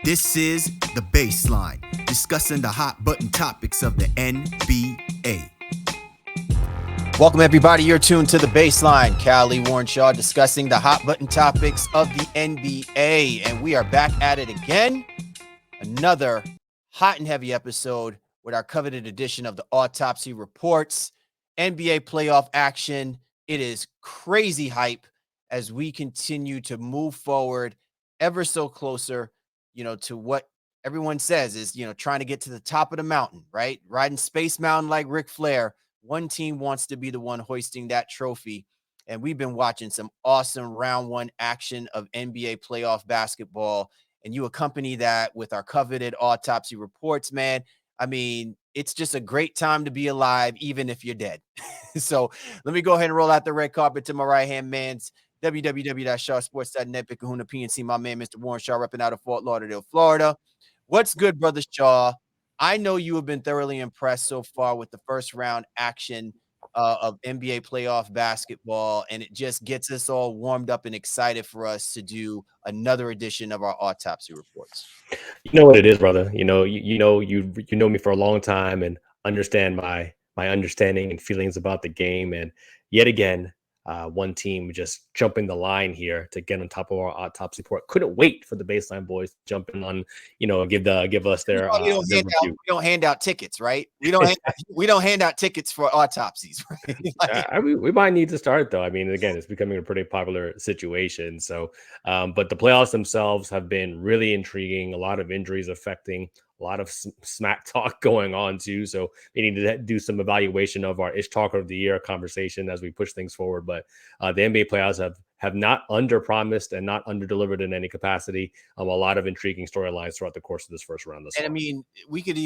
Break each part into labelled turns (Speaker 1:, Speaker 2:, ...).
Speaker 1: This is The Baseline, discussing the hot button topics of the NBA. Welcome, everybody. You're tuned to The Baseline. Callie Warrenshaw discussing the hot button topics of the NBA. And we are back at it again. Another hot and heavy episode with our coveted edition of the Autopsy Reports. NBA playoff action. It is crazy hype as we continue to move forward ever so closer, to what everyone says is, trying to get to the top of the mountain, right? Riding Space Mountain like Ric Flair. One team wants to be the one hoisting that trophy. And we've been watching some awesome round one action of NBA playoff basketball. And you accompany that with our coveted Autopsy Reports, man. I mean, it's just a great time to be alive, even if you're dead. So let me go ahead and roll out the red carpet to my right-hand man's www.SHARPZ.net, Pick Kahuna PNC, my man, Mr. Warren Shaw, repping out of Fort Lauderdale, Florida. What's good, Brother Shaw? I know you have been thoroughly impressed so far with the first round action of NBA playoff basketball, and it just gets us all warmed up and excited for us to do another edition of our Autopsy Reports.
Speaker 2: You know what it is, brother. You know me for a long time and understand my understanding and feelings about the game. And yet again, one team just jumping the line here to get on top of our autopsy report. Couldn't wait for the Baseline boys to jump in on, give us their.
Speaker 1: We don't hand out tickets, right? We don't hand out tickets for autopsies, right?
Speaker 2: We might need to start though. I mean, again, it's becoming a pretty popular situation. So, but the playoffs themselves have been really intriguing. A lot of injuries affecting. A lot of smack talk going on too. So we need to do some evaluation of our Ish Talker of the Year conversation as we push things forward. But the NBA playoffs have not under-promised and not under-delivered in any capacity. A lot of intriguing storylines throughout the course of this first round.
Speaker 1: I mean, we could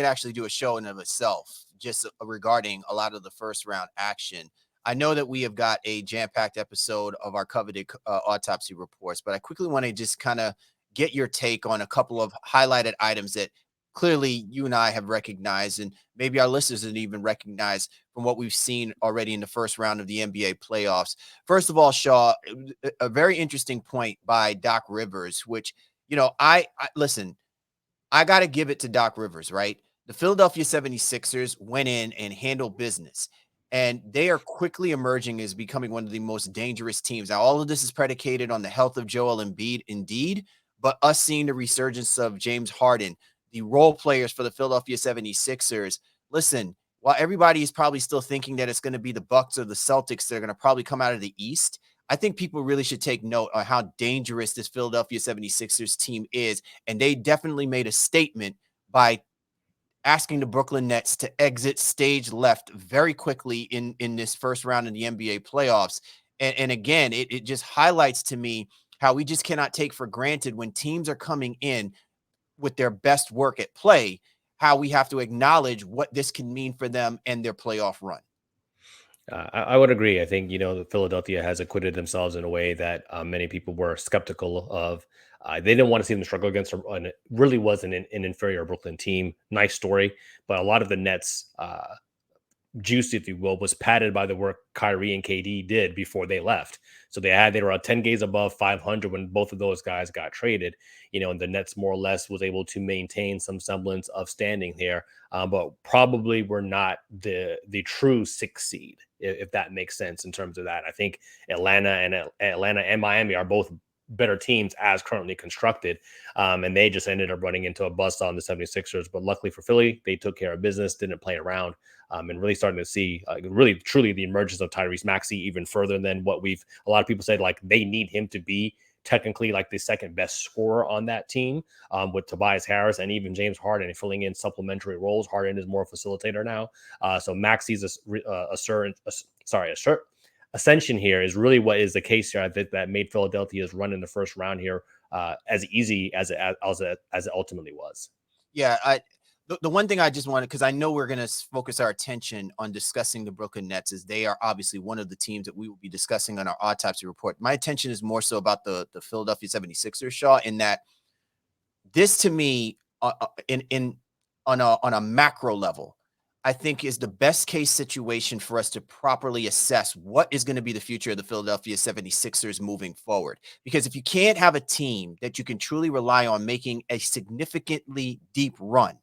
Speaker 1: actually do a show in of itself just regarding a lot of the first round action. I know that we have got a jam-packed episode of our coveted autopsy reports, but I quickly want to just kind of get your take on a couple of highlighted items that clearly you and I have recognized, and maybe our listeners didn't even recognize from what we've seen already in the first round of the NBA playoffs. First of all, Shaw, a very interesting point by Doc Rivers, which, I listen, I got to give it to Doc Rivers, right? The Philadelphia 76ers went in and handled business, and they are quickly emerging as becoming one of the most dangerous teams. Now, all of this is predicated on the health of Joel Embiid, indeed, but us seeing the resurgence of James Harden, the role players for the Philadelphia 76ers. Listen, while everybody is probably still thinking that it's going to be the Bucks or the Celtics that are going to probably come out of the East, I think people really should take note on how dangerous this Philadelphia 76ers team is. And they definitely made a statement by asking the Brooklyn Nets to exit stage left very quickly in this first round of the NBA playoffs. And again, it just highlights to me how we just cannot take for granted when teams are coming in with their best work at play, how we have to acknowledge what this can mean for them and their playoff run.
Speaker 2: I would agree. I think, Philadelphia has acquitted themselves in a way that many people were skeptical of. They didn't want to see them struggle against, and it really was an inferior Brooklyn team. Nice story. But a lot of the Nets juice, if you will, was padded by the work Kyrie and KD did before they left. So they were 10 games above 500 when both of those guys got traded, and the Nets more or less was able to maintain some semblance of standing here, but probably were not the true 6th seed, if that makes sense in terms of that. I think Atlanta and Miami are both better teams as currently constructed, and they just ended up running into a bust on the 76ers. But luckily for Philly, they took care of business, didn't play around, and really starting to see really truly the emergence of Tyrese Maxey even further than what a lot of people said, like they need him to be technically like the second best scorer on that team, with Tobias Harris and even James Harden filling in supplementary roles. Harden is more a facilitator now, so Maxey's ascension here is really what is the case here that made Philadelphia's run in the first round here as easy as it ultimately was.
Speaker 1: Yeah, the one thing I just wanted, because I know we're going to focus our attention on discussing the Brooklyn Nets, as they are obviously one of the teams that we will be discussing on our autopsy report. My attention is more so about the Philadelphia 76ers, Shaw, in that this to me on a macro level, I think is the best case situation for us to properly assess what is going to be the future of the Philadelphia 76ers moving forward. Because if you can't have a team that you can truly rely on making a significantly deep run,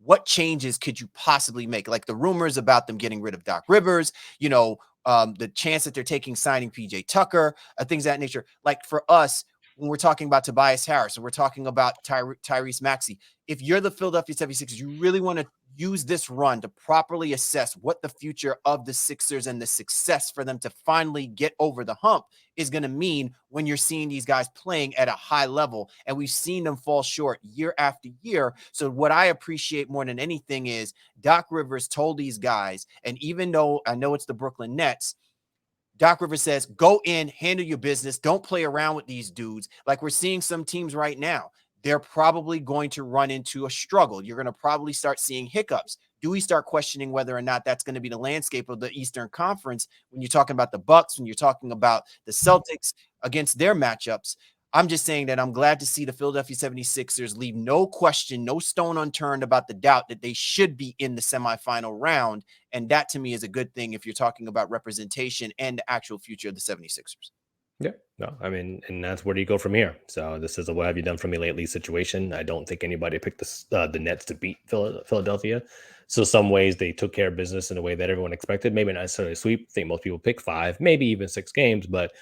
Speaker 1: what changes could you possibly make? Like the rumors about them getting rid of Doc Rivers, the chance that they're signing PJ Tucker, things of that nature. Like for us, when we're talking about Tobias Harris and we're talking about Tyrese Maxey, if you're the Philadelphia 76ers, you really want to use this run to properly assess what the future of the Sixers and the success for them to finally get over the hump is going to mean when you're seeing these guys playing at a high level. And we've seen them fall short year after year. So what I appreciate more than anything is Doc Rivers told these guys, and even though I know it's the Brooklyn Nets, Doc Rivers says, go in, handle your business. Don't play around with these dudes. Like we're seeing some teams right now, they're probably going to run into a struggle. You're going to probably start seeing hiccups. Do we start questioning whether or not that's going to be the landscape of the Eastern Conference when you're talking about the Bucks, when you're talking about the Celtics against their matchups? I'm just saying that I'm glad to see the Philadelphia 76ers leave no question, no stone unturned about the doubt that they should be in the semifinal round. And that to me is a good thing if you're talking about representation and the actual future of the 76ers.
Speaker 2: Yeah, no, I mean, and that's where do you go from here? So this is a what have you done for me lately situation. I don't think anybody picked the Nets to beat Philadelphia. So some ways they took care of business in a way that everyone expected. Maybe not necessarily a sweep. I think most people pick 5, maybe even 6 games, but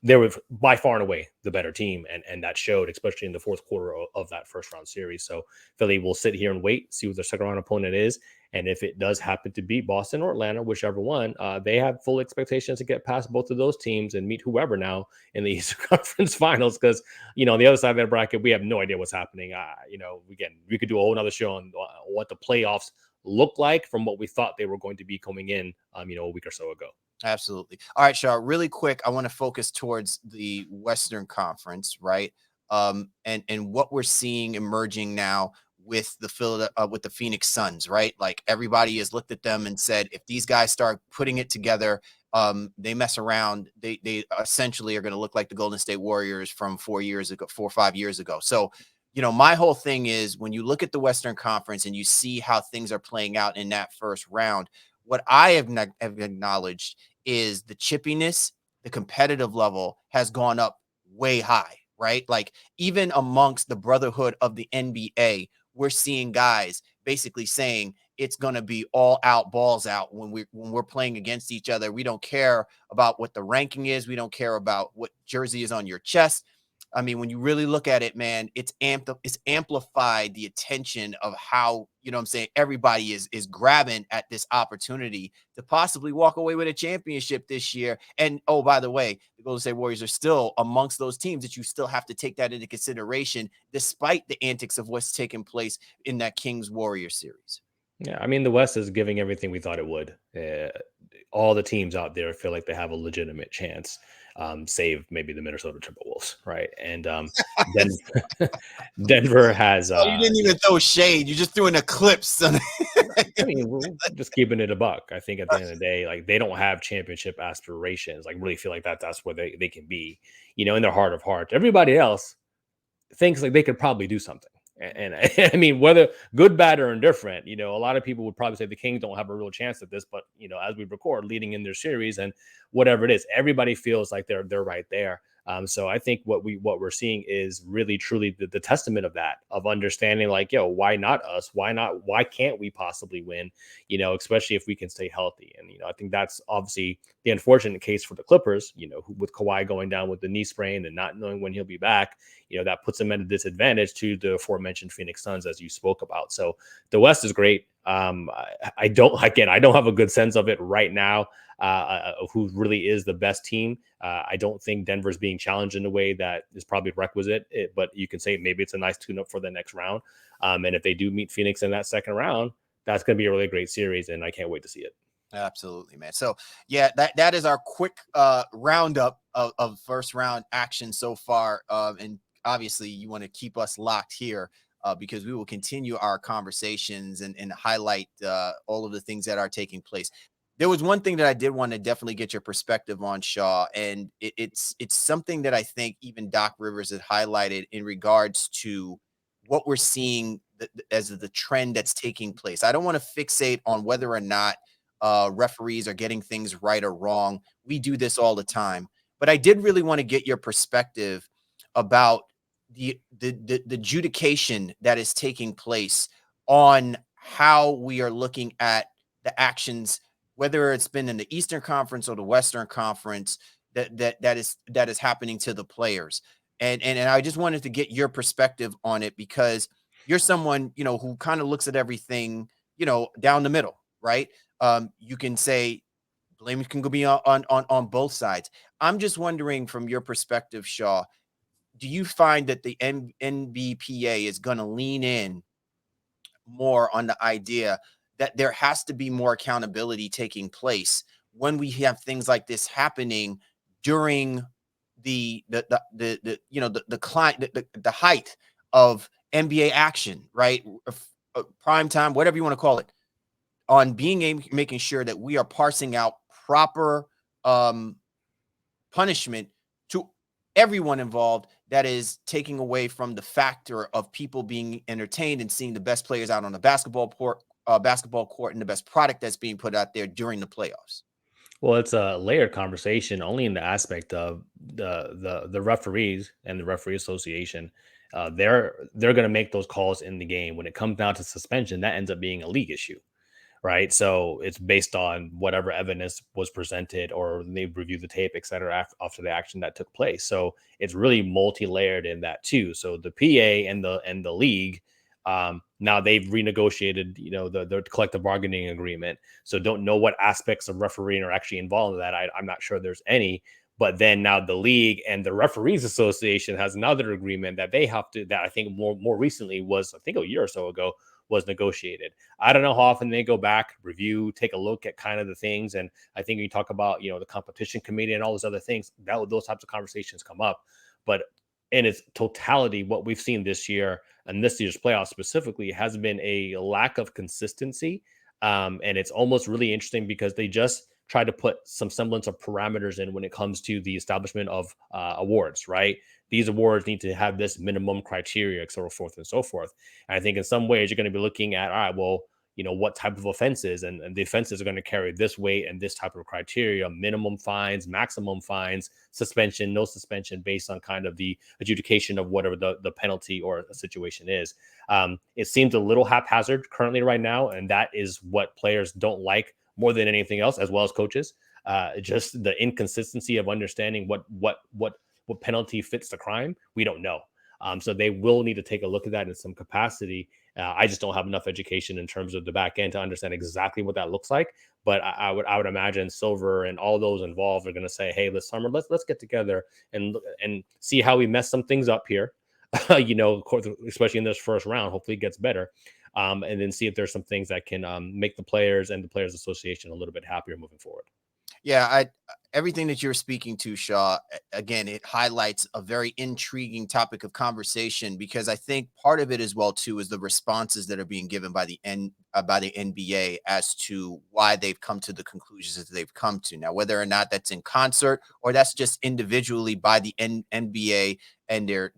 Speaker 2: they were by far and away the better team, and that showed, especially in the fourth quarter of that first round series. So Philly will sit here and wait, see what their second round opponent is, and if it does happen to beat Boston or Atlanta, whichever one, they have full expectations to get past both of those teams and meet whoever now in the Eastern Conference Finals. Because on the other side of that bracket, we have no idea what's happening. We could do a whole other show on what the playoffs look like from what we thought they were going to be coming in, a week or so ago.
Speaker 1: Absolutely. All right, Shar, really quick, I want to focus towards the Western Conference, right? And what we're seeing emerging now with the Phoenix Suns, right? Like everybody has looked at them and said, if these guys start putting it together, they mess around, they essentially are going to look like the Golden State Warriors from 4 or 5 years ago. So, my whole thing is when you look at the Western Conference and you see how things are playing out in that first round, what I have acknowledged is the chippiness, the competitive level has gone up way high, right? Like even amongst the brotherhood of the NBA, we're seeing guys basically saying it's going to be all out, balls out when we're playing against each other. We don't care about what the ranking is. We don't care about what jersey is on your chest. I mean, when you really look at it, man, it's amplified the attention of how, everybody is grabbing at this opportunity to possibly walk away with a championship this year. And oh, by the way, the Golden State Warriors are still amongst those teams that you still have to take that into consideration, despite the antics of what's taking place in that Kings Warriors series.
Speaker 2: Yeah, I mean, the West is giving everything we thought it would. All the teams out there feel like they have a legitimate chance, save maybe the Minnesota Timberwolves, right? And Denver has.
Speaker 1: Oh, you didn't even throw shade. You just threw an eclipse.
Speaker 2: I mean, we're just keeping it a buck. I think at the end of the day, like they don't have championship aspirations. Like really feel like that's where they can be, in their heart of hearts. Everybody else thinks like they could probably do something. And I mean, whether good, bad, or indifferent, a lot of people would probably say the Kings don't have a real chance at this. But as we record, leading in their series and whatever it is, everybody feels like they're right there. So I think what we're seeing is really truly the testament of that, of understanding like, why not us? Why can't we possibly win? Especially if we can stay healthy. And I think that's obviously the unfortunate case for the Clippers. With Kawhi going down with the knee sprain and not knowing when he'll be back, that puts them at a disadvantage to the aforementioned Phoenix Suns, as you spoke about. So the West is great. I don't have a good sense of it right now. Of who really is the best team. I don't think Denver's being challenged in a way that is probably requisite, but you can say maybe it's a nice tune-up for the next round. And if they do meet Phoenix in that second round, that's going to be a really great series, and I can't wait to see it.
Speaker 1: Absolutely, man. So, yeah, that is our quick roundup of first round action so far. And obviously, you want to keep us locked here because we will continue our conversations and highlight all of the things that are taking place. There was one thing that I did want to definitely get your perspective on, Shaw, and it's something that I think even Doc Rivers had highlighted in regards to what we're seeing as the trend that's taking place. I don't want to fixate on whether or not referees are getting things right or wrong. We do this all the time. But I did really want to get your perspective about the adjudication that is taking place on how we are looking at the actions, whether it's been in the Eastern Conference or the Western Conference, that is happening to the players. And I just wanted to get your perspective on it, because you're someone, who kind of looks at everything, down the middle, right? You can say blame can go be on both sides. I'm just wondering, from your perspective, Shaw, do you find that the NBPA is going to lean in more on the idea that there has to be more accountability taking place when we have things like this happening during the height of NBA action, right? Prime time, whatever you want to call it, on making sure that we are parsing out proper punishment to everyone involved, that is taking away from the factor of people being entertained and seeing the best players out on the basketball court and the best product that's being put out there during the playoffs.
Speaker 2: Well, it's a layered conversation only in the aspect of the referees and the referee association. They're going to make those calls in the game. When it comes down to suspension, that ends up being a league issue, right? So it's based on whatever evidence was presented, or they review the tape, et cetera, after the action that took place. So it's really multi-layered in that too. So the PA and the league, now they've renegotiated, the collective bargaining agreement. So don't know what aspects of refereeing are actually involved in that. I'm not sure there's any. But then now the league and the referees association has another agreement that they have to, that I think more recently was, I think a year or so ago, was negotiated. I don't know how often they go back, review, take a look at kind of the things. And I think when you talk about, the competition committee and all those other things, those types of conversations come up. But in its totality, what we've seen this year and this year's playoffs specifically has been a lack of consistency. And it's almost really interesting because they just try to put some semblance of parameters in when it comes to the establishment of awards, right? These awards need to have this minimum criteria, so forth and so forth. And I think in some ways you're going to be looking at, all right, well, what type of offenses, and the offenses are going to carry this weight and this type of criteria: minimum fines, maximum fines, suspension, no suspension, based on kind of the adjudication of whatever the penalty or a situation is. It seems a little haphazard currently right now, and that is what players don't like more than anything else, as well as coaches. Just the inconsistency of understanding what penalty fits the crime. We don't know. So they will need to take a look at that in some capacity. I just don't have enough education in terms of the back end to understand exactly what that looks like. But I would imagine Silver and all those involved are going to say, "Hey, this summer, let's get together and see how we mess some things up here." Especially in this first round. Hopefully, it gets better. And then see if there's some things that can make the players and the Players Association a little bit happier moving forward.
Speaker 1: Yeah, everything that you're speaking to, Shaw, again, it highlights a very intriguing topic of conversation, because I think part of it as well too is the responses that are being given by the NBA as to why they've come to the conclusions that they've come to. Now, whether or not that's in concert or that's just individually by the NBA and their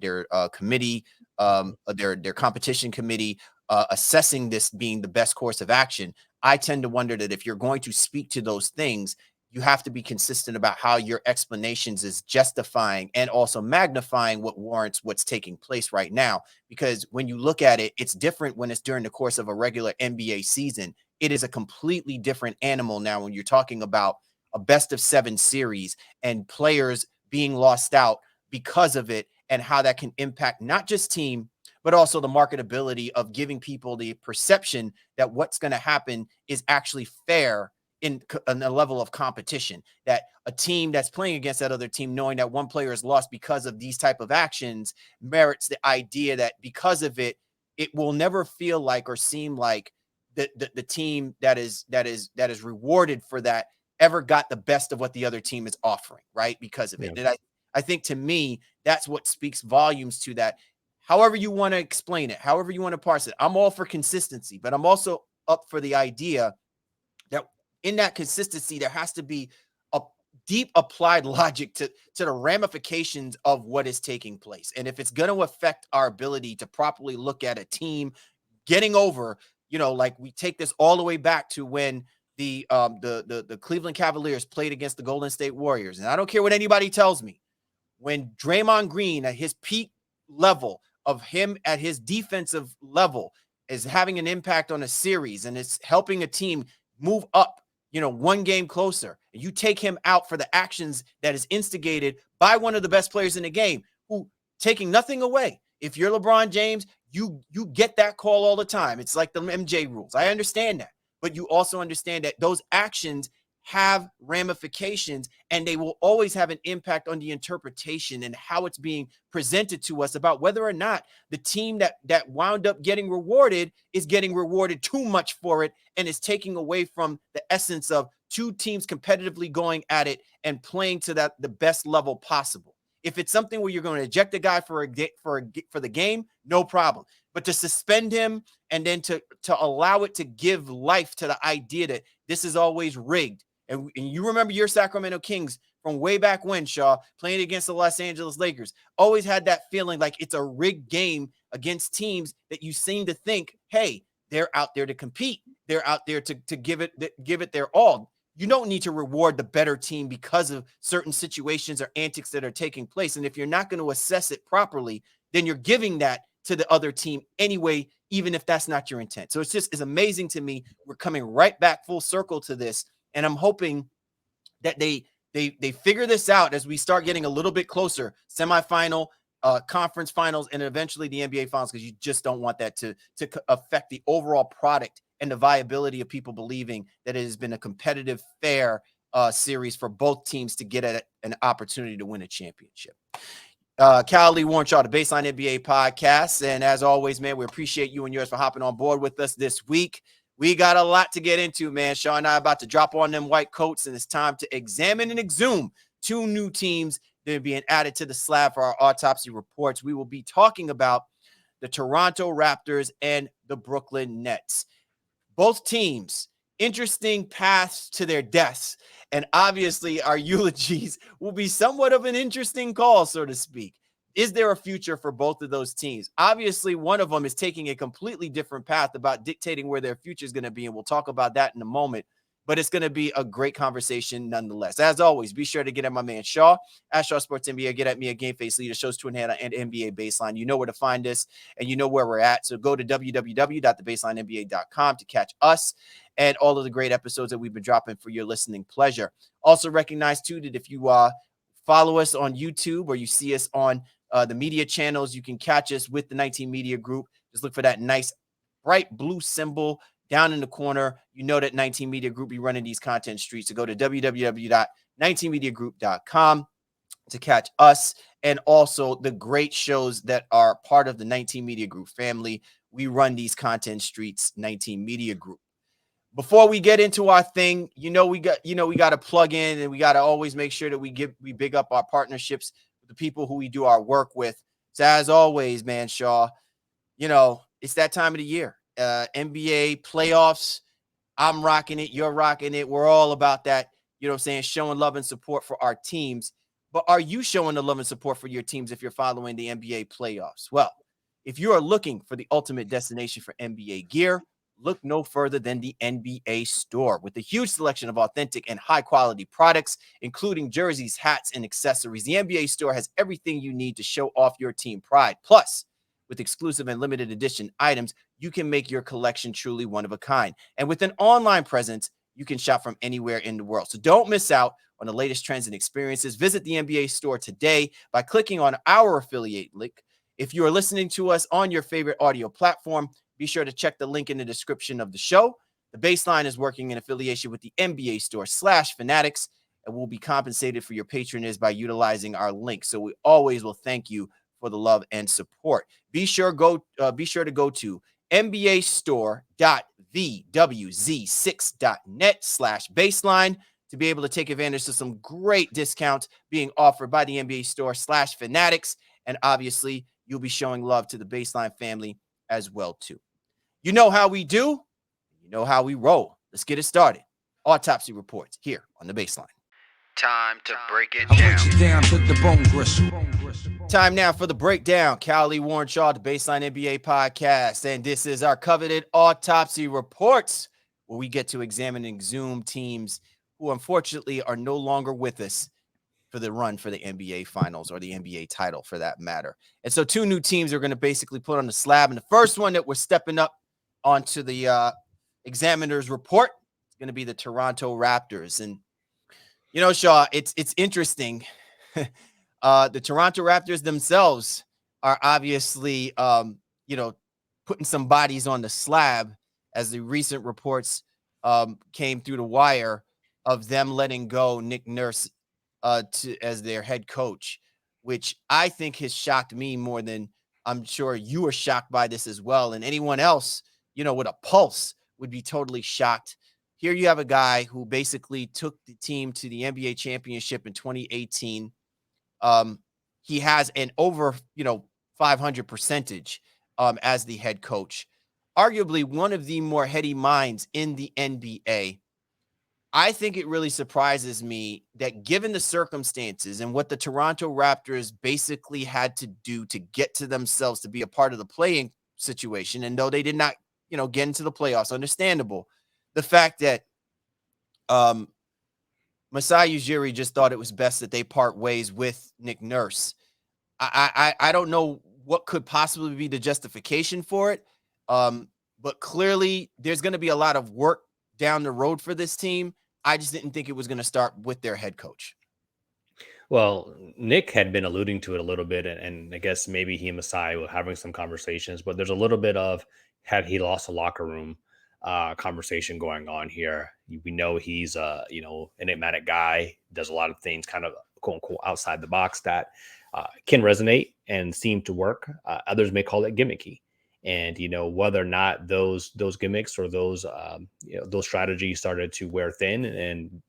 Speaker 1: committee, their competition committee, assessing this being the best course of action, I tend to wonder that if you're going to speak to those things, you have to be consistent about how your explanations is justifying and also magnifying what warrants what's taking place right now. Because when you look at it, it's different when it's during the course of a regular NBA season. It is a completely different animal now when you're talking about a best of 7 series and players being lost out because of it, and how that can impact not just team, but also the marketability of giving people the perception that what's going to happen is actually fair in a level of competition, that a team that's playing against that other team, knowing that one player is lost because of these type of actions, merits the idea that because of it, it will never feel like or seem like the team that is rewarded for that ever got the best of what the other team is offering, right? Because of it.
Speaker 2: Yeah.
Speaker 1: And I think, to me, that's what speaks volumes to that. However you want to explain it, however you want to parse it, I'm all for consistency, but I'm also up for the idea that in that consistency, there has to be a deep applied logic to the ramifications of what is taking place. And if it's going to affect our ability to properly look at a team getting over, like we take this all the way back to when the Cleveland Cavaliers played against the Golden State Warriors. And I don't care what anybody tells me, when Draymond Green at his peak level of him at his defensive level is having an impact on a series and it's helping a team move up, one game closer, and you take him out for the actions that is instigated by one of the best players in the game, who, taking nothing away, if you're LeBron James, you get that call all the time. It's like the MJ rules. I understand that, but you also understand that those actions have ramifications, and they will always have an impact on the interpretation and how it's being presented to us about whether or not the team that wound up getting rewarded is getting rewarded too much for it and is taking away from the essence of two teams competitively going at it and playing to the best level possible. If it's something where you're going to eject a guy for the game, no problem. But to suspend him and then to allow it to give life to the idea that this is always rigged. And you remember your Sacramento Kings from way back when, Shaw, playing against the Los Angeles Lakers, always had that feeling like it's a rigged game against teams that you seem to think, hey, they're out there to compete. They're out there to give it their all. You don't need to reward the better team because of certain situations or antics that are taking place. And if you're not going to assess it properly, then you're giving that to the other team anyway, even if that's not your intent. So it's amazing to me. We're coming right back full circle to this. And I'm hoping that they figure this out as we start getting a little bit closer, semifinal, conference finals, and eventually the NBA finals, because you just don't want that to affect the overall product and the viability of people believing that it has been a competitive, fair series for both teams to get an opportunity to win a championship. Cal Lee Warrenshaw, the Baseline NBA podcast. And as always, man, we appreciate you and yours for hopping on board with us this week. We got a lot to get into, man. Shaw and I are about to drop on them white coats, and it's time to examine and exhume two new teams that are being added to the slab for our autopsy reports. We will be talking about the Toronto Raptors and the Brooklyn Nets. Both teams, interesting paths to their deaths. And obviously, our eulogies will be somewhat of an interesting call, so to speak. Is there a future for both of those teams? Obviously, one of them is taking a completely different path about dictating where their future is going to be, and we'll talk about that in a moment. But it's going to be a great conversation nonetheless. As always, be sure to get at my man Shaw, at Shaw Sports NBA. Get at me at Game Face Leader, Shows to Inhana, and NBA Baseline. You know where to find us, and you know where we're at. So go to www.thebaselinenba.com to catch us and all of the great episodes that we've been dropping for your listening pleasure. Also recognize, too, that if you follow us on YouTube or you see us on the media channels, you can catch us with the 19 Media Group. Just look for that nice bright blue symbol down in the corner. You know that 19 Media Group be running these content streets. So go to www.19mediagroup.com to catch us and also the great shows that are part of the 19 Media Group family. We run these content streets, 19 Media Group. Before we get into our thing, we got to plug in, and we got to always make sure that we big up our partnerships with the people who we do our work with. So as always, man, Shaw, it's that time of the year. NBA playoffs. I'm rocking it. You're rocking it. We're all about that, showing love and support for our teams. But are you showing the love and support for your teams if you're following the NBA playoffs? Well, if you are looking for the ultimate destination for NBA gear, look no further than the NBA store. With a huge selection of authentic and high-quality products, including jerseys, hats, and accessories, the NBA store has everything you need to show off your team pride. Plus, with exclusive and limited edition items, you can make your collection truly one of a kind. And with an online presence, you can shop from anywhere in the world. So don't miss out on the latest trends and experiences. Visit the NBA store today by clicking on our affiliate link. If you are listening to us on your favorite audio platform, be sure to check the link in the description of the show. The Baseline is working in affiliation with the NBA store /Fanatics, and will be compensated for your patronage by utilizing our link. So we always will thank you for the love and support. Be sure to go to nbastore.vwz6.net/baseline to be able to take advantage of some great discounts being offered by the NBA store /Fanatics. And obviously, you'll be showing love to the Baseline family as well, too. You know how we do. You know how we roll. Let's get it started. Autopsy reports here on the Baseline. Time to break it
Speaker 3: I break it down to the bone gristle.
Speaker 1: Time now for the breakdown. Cowley, Warren Shaw, the Baseline NBA podcast. And this is our coveted Autopsy Reports, where we get to examine and exhume teams who unfortunately are no longer with us for the run for the NBA Finals or the NBA title for that matter. And so two new teams are going to basically put on the slab. And the first one that we're stepping up onto the Examiner's report is going to be the Toronto Raptors. And, you know, Shaw, it's interesting. The Toronto Raptors themselves are obviously, putting some bodies on the slab as the recent reports came through the wire of them letting go Nick Nurse as their head coach, which I think has shocked me more than I'm sure you were shocked by this as well. And anyone else, with a pulse would be totally shocked. Here you have a guy who basically took the team to the NBA championship in 2018. He has an over, 500 percentage as the head coach, arguably one of the more heady minds in the NBA. I think it really surprises me that given the circumstances and what the Toronto Raptors basically had to do to get to themselves to be a part of the playing situation, and though they did not, get into the playoffs, understandable. The fact that Masai Ujiri just thought it was best that they part ways with Nick Nurse. I don't know what could possibly be the justification for it, but clearly there's going to be a lot of work down the road for this team. I just didn't think it was going to start with their head coach.
Speaker 2: Well, Nick had been alluding to it a little bit, and I guess maybe he and Masai were having some conversations, but there's a little bit of had he lost a locker room conversation going on here. We know he's an enigmatic guy, does a lot of things kind of quote unquote outside the box that can resonate and seem to work. Others may call it gimmicky. And whether or not those gimmicks or those strategies started to wear thin, and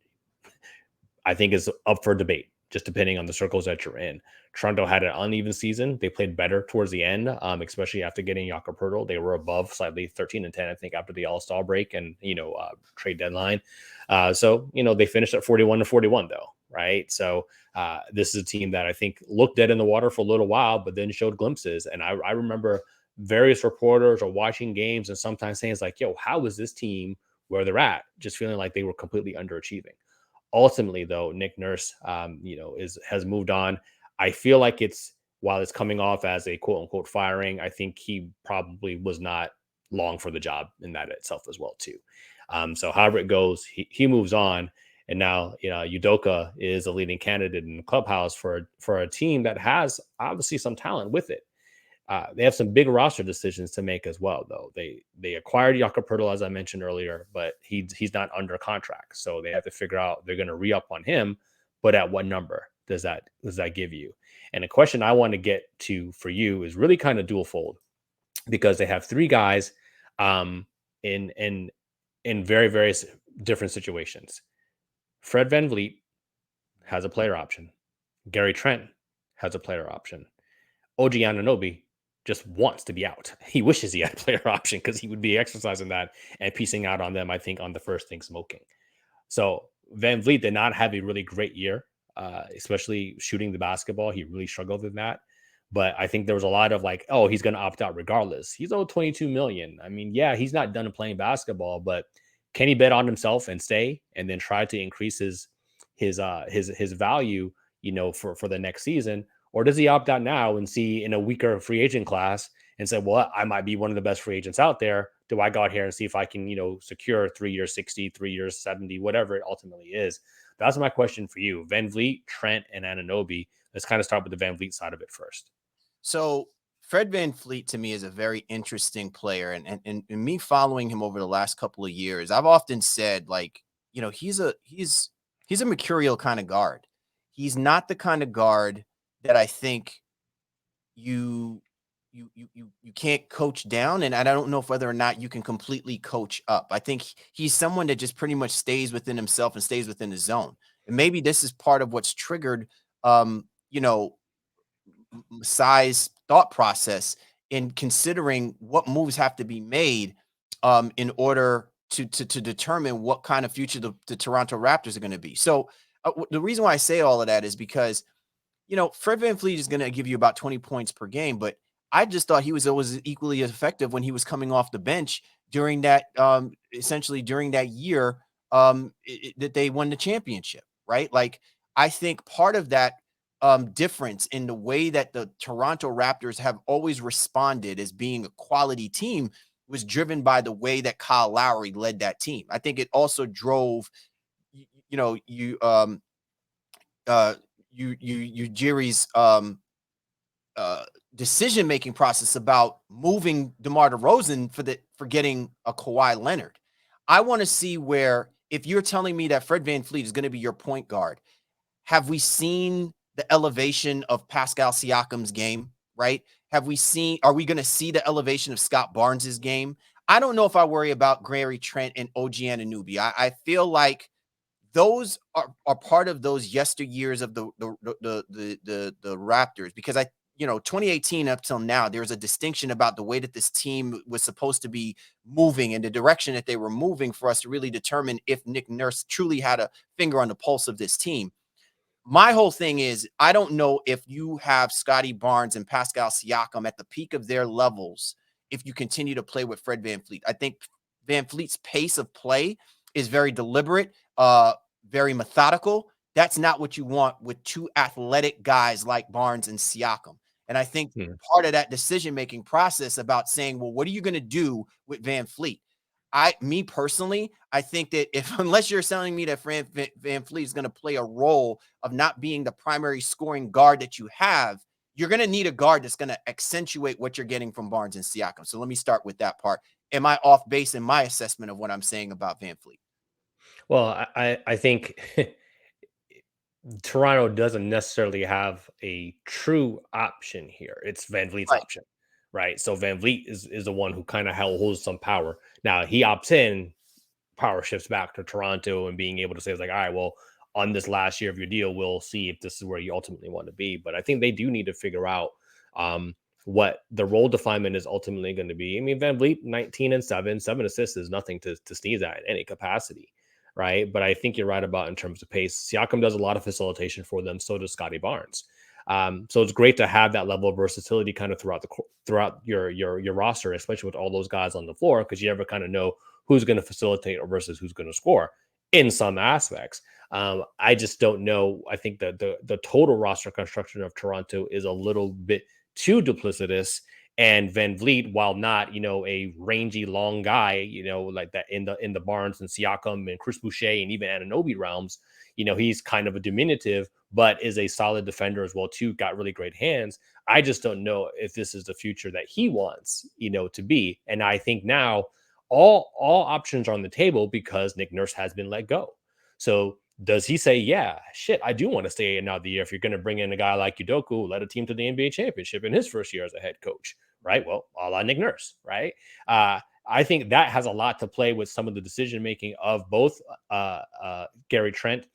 Speaker 2: I think is up for debate, just depending on the circles that you're in. Toronto had an uneven season. They played better towards the end, especially after getting Jakob Poeltl. They were above slightly 13-10, I think, after the All-Star break and trade deadline. So they finished at 41-41 though, right? So this is a team that I think looked dead in the water for a little while, but then showed glimpses. And I remember various reporters are watching games and sometimes saying it's like, yo, how is this team where they're at? Just feeling like they were completely underachieving. Ultimately, though, Nick Nurse, has moved on. I feel like while it's coming off as a quote unquote firing, I think he probably was not long for the job in that itself as well too. So however it goes, he moves on, and now Udoka is a leading candidate in the clubhouse for a team that has obviously some talent with it. They have some big roster decisions to make as well, though. They acquired Jakob Poeltl, as I mentioned earlier, but he's not under contract, so they have to figure out they're going to re-up on him, but at what number does that give you? And a question I want to get to for you is really kind of dual-fold, because they have three guys in very various different situations. Fred VanVleet has a player option. Gary Trent has a player option. OG Anunoby just wants to be out. He wishes he had a player option because he would be exercising that and piecing out on them, I think, on the first thing smoking. So VanVleet did not have a really great year, especially shooting the basketball. He really struggled with that. But I think there was a lot of like, oh, he's going to opt out regardless. He's owed $22 million. I mean, yeah, he's not done playing basketball, but can he bet on himself and stay and then try to increase his value, for the next season? Or does he opt out now and see in a weaker free agent class and say, well, I might be one of the best free agents out there. Do I go out here and see if I can, secure 3 years, 60, 3 years, 70, whatever it ultimately is? That's my question for you. VanVleet, Trent, and Anunoby. Let's kind of start with the VanVleet side of it first.
Speaker 1: So Fred VanVleet to me is a very interesting player. And me following him over the last couple of years, I've often said, like, he's a mercurial kind of guard. He's not the kind of guard that I think you can't coach down, and I don't know whether or not you can completely coach up. I think he's someone that just pretty much stays within himself and stays within the zone. And maybe this is part of what's triggered, size thought process in considering what moves have to be made in order to determine what kind of future the Toronto Raptors are going to be. So the reason why I say all of that is because, Fred VanVleet is going to give you about 20 points per game, but I just thought he was always equally effective when he was coming off the bench during that, essentially during that year that they won the championship, right? Like, I think part of that difference in the way that the Toronto Raptors have always responded as being a quality team was driven by the way that Kyle Lowry led that team. I think it also drove, Jerry's decision making process about moving DeMar DeRozan for getting a Kawhi Leonard. I want to see where, if you're telling me that Fred VanVleet is going to be your point guard, have we seen the elevation of Pascal Siakam's game, right? Are we going to see the elevation of Scott Barnes's game? I don't know if I worry about Gary Trent and OG Anunoby. I feel like those are part of those yesteryears of the Raptors, because 2018 up till now, there's a distinction about the way that this team was supposed to be moving and the direction that they were moving for us to really determine if Nick Nurse truly had a finger on the pulse of this team. My whole thing is, I don't know if you have Scotty Barnes and Pascal Siakam at the peak of their levels if you continue to play with Fred VanVleet. I think VanVleet's pace of play is very deliberate, very methodical. That's not what you want with two athletic guys like Barnes and Siakam. And I think part of that decision-making process about saying, well, what are you going to do with VanVleet? Me personally, I think that unless you're telling me that VanVleet is going to play a role of not being the primary scoring guard that you have, you're going to need a guard that's going to accentuate what you're getting from Barnes and Siakam. So let me start with that part. Am I off base in my assessment of what I'm saying about VanVleet?
Speaker 2: Well, I think Toronto doesn't necessarily have a true option here. It's VanVleet's
Speaker 1: Right.
Speaker 2: option, right? So VanVleet is the one who kind of holds some power. Now he opts in, power shifts back to Toronto, and being able to say, it's like, all right, well, on this last year of your deal, we'll see if this is where you ultimately want to be. But I think they do need to figure out what the role definement is ultimately going to be. I mean, VanVleet, 19 and 7 assists is nothing to sneeze at in any capacity, right? But I think you're right about in terms of pace. Siakam does a lot of facilitation for them. So does Scotty Barnes. So it's great to have that level of versatility kind of throughout your roster, especially with all those guys on the floor, because you never kind of know who's going to facilitate versus who's going to score in some aspects. I just don't know. I think that the total roster construction of Toronto is a little bit too duplicitous. And VanVleet, while not, a rangy long guy, like that in the Barnes and Siakam and Chris Boucher and even Anunoby realms, he's kind of a diminutive, but is a solid defender as well too. Got really great hands. I just don't know if this is the future that he wants, to be. And I think now all options are on the table because Nick Nurse has been let go. So does he say, yeah, shit, I do want to stay another year if you're going to bring in a guy like Udoka who led a team to the NBA championship in his first year as a head coach, right? Well, a la Nick Nurse, right? I think that has a lot to play with some of the decision-making of both Gary Trent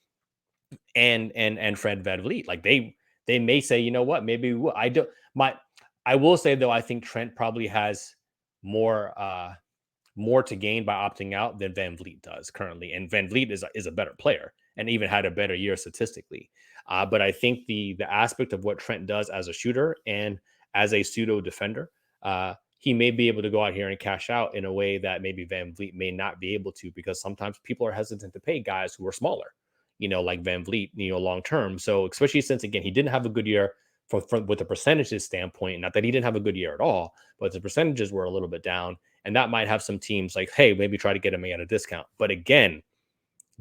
Speaker 2: and Fred VanVleet. Like they may say, you know what, maybe I will say though, I think Trent probably has more to gain by opting out than VanVleet does currently. And VanVleet is a better player and even had a better year statistically. But I think the aspect of what Trent does as a shooter and as a pseudo defender, he may be able to go out here and cash out in a way that maybe VanVleet may not be able to, because sometimes people are hesitant to pay guys who are smaller, like VanVleet, long term. So especially since, again, he didn't have a good year from with the percentages standpoint. Not that he didn't have a good year at all, but the percentages were a little bit down. And that might have some teams like, hey, maybe try to get him at a discount. But again,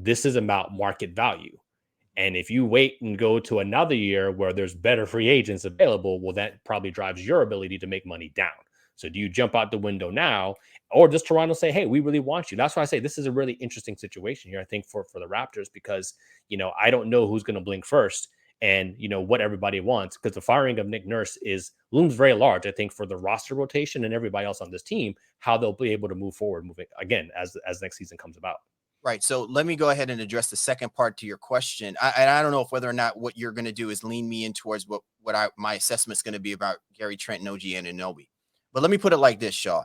Speaker 2: this is about market value. And if you wait and go to another year where there's better free agents available, well, that probably drives your ability to make money down. So do you jump out the window now, or does Toronto say, hey, we really want you? That's why I say this is a really interesting situation here, I think, for the Raptors, because, I don't know who's going to blink first and, what everybody wants, because the firing of Nick Nurse looms very large, I think, for the roster rotation and everybody else on this team, how they'll be able to move forward, moving again as next season comes about.
Speaker 1: Right. So let me go ahead and address the second part to your question. I don't know if whether or not what you're going to do is lean me in towards my assessment is going to be about Gary Trent and OG Anunoby. But let me put it like this, Shaw.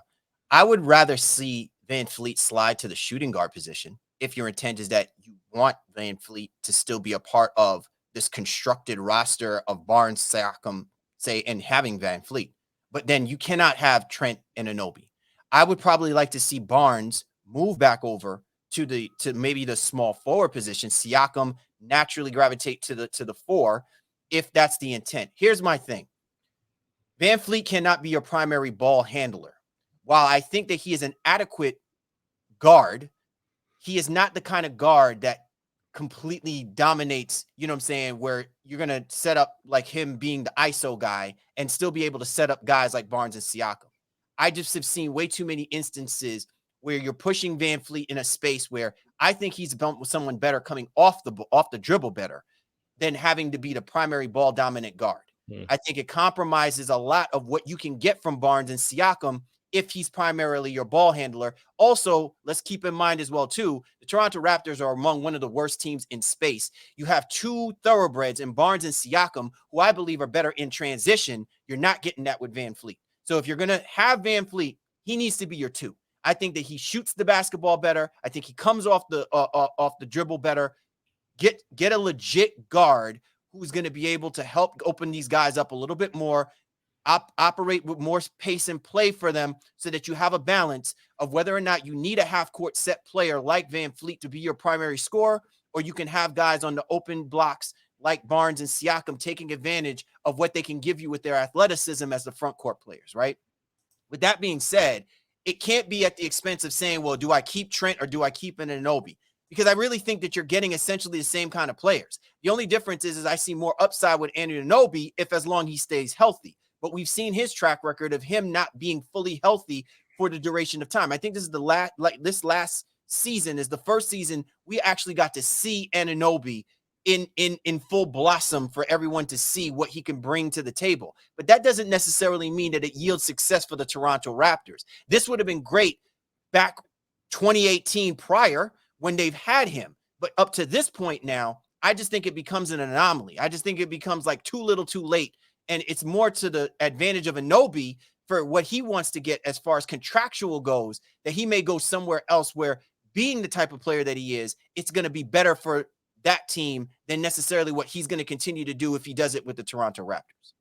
Speaker 1: I would rather see VanVleet slide to the shooting guard position if your intent is that you want VanVleet to still be a part of this constructed roster of Barnes, Siakam, say, and having VanVleet. But then you cannot have Trent and Anunoby. I would probably like to see Barnes move back over to maybe the small forward position. Siakam naturally gravitate to the 4 if that's the intent. Here's my thing. VanVleet cannot be your primary ball handler. While I think that he is an adequate guard, he is not the kind of guard that completely dominates, you know what I'm saying, where you're going to set up like him being the ISO guy and still be able to set up guys like Barnes and Siakam. I just have seen way too many instances where you're pushing VanVleet in a space where I think he's built with someone better coming off the dribble better than having to be the primary ball dominant guard. I think it compromises a lot of what you can get from Barnes and Siakam if he's primarily your ball handler. Also, let's keep in mind as well, too, the Toronto Raptors are among one of the worst teams in space. You have 2 thoroughbreds in Barnes and Siakam, who I believe are better in transition. You're not getting that with VanVleet. So if you're going to have VanVleet, he needs to be your 2. I think that he shoots the basketball better. I think he comes off the dribble better. Get a legit guard who's going to be able to help open these guys up a little bit more, operate with more pace and play for them so that you have a balance of whether or not you need a half-court set player like VanVleet to be your primary scorer, or you can have guys on the open blocks like Barnes and Siakam taking advantage of what they can give you with their athleticism as the front court players, right? With that being said, it can't be at the expense of saying, well, do I keep Trent or do I keep an Anunoby? Because I really think that you're getting essentially the same kind of players. The only difference is I see more upside with Anunoby if as long he stays healthy. But we've seen his track record of him not being fully healthy for the duration of time. I think this is this last season is the first season we actually got to see Anunoby in full blossom for everyone to see what he can bring to the table. But that doesn't necessarily mean that it yields success for the Toronto Raptors. This would have been great back 2018 prior when they've had him. But up to this point now, I just think it becomes an anomaly. I just think it becomes like too little too late. And it's more to the advantage of Anunoby for what he wants to get as far as contractual goes, that he may go somewhere else where, being the type of player that he is, it's going to be better for that team than necessarily what he's going to continue to do if he does it with the Toronto Raptors.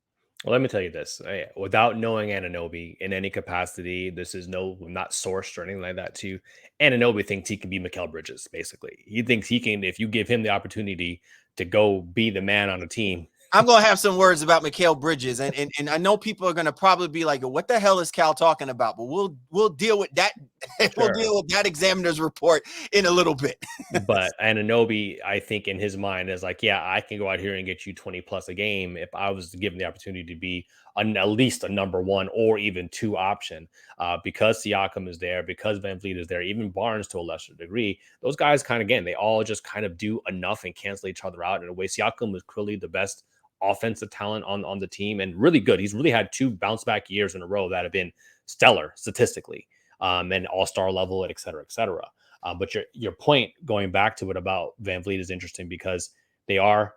Speaker 2: Well, let me tell you this. Without knowing Anunoby in any capacity, this is not sourced or anything like that too. Anunoby thinks he can be Mikal Bridges, basically. He thinks he can, if you give him the opportunity to go be the man on a team.
Speaker 1: I'm going to have some words about Mikal Bridges, and I know people are going to probably be like, what the hell is Cal talking about? But we'll deal with that. Sure. We'll deal with that examiner's report in a little bit.
Speaker 2: But Anunoby, I think in his mind is like, yeah, I can go out here and get you 20 plus a game if I was given the opportunity to be at least a number 1 or even 2 option, because Siakam is there, because VanVleet is there, even Barnes to a lesser degree. Those guys they all just kind of do enough and cancel each other out in a way. Siakam was clearly the best offensive talent on the team and really good. He's really had 2 bounce back years in a row that have been stellar statistically, and all-star level, et cetera, et cetera. But your point going back to it about VanVleet is interesting because a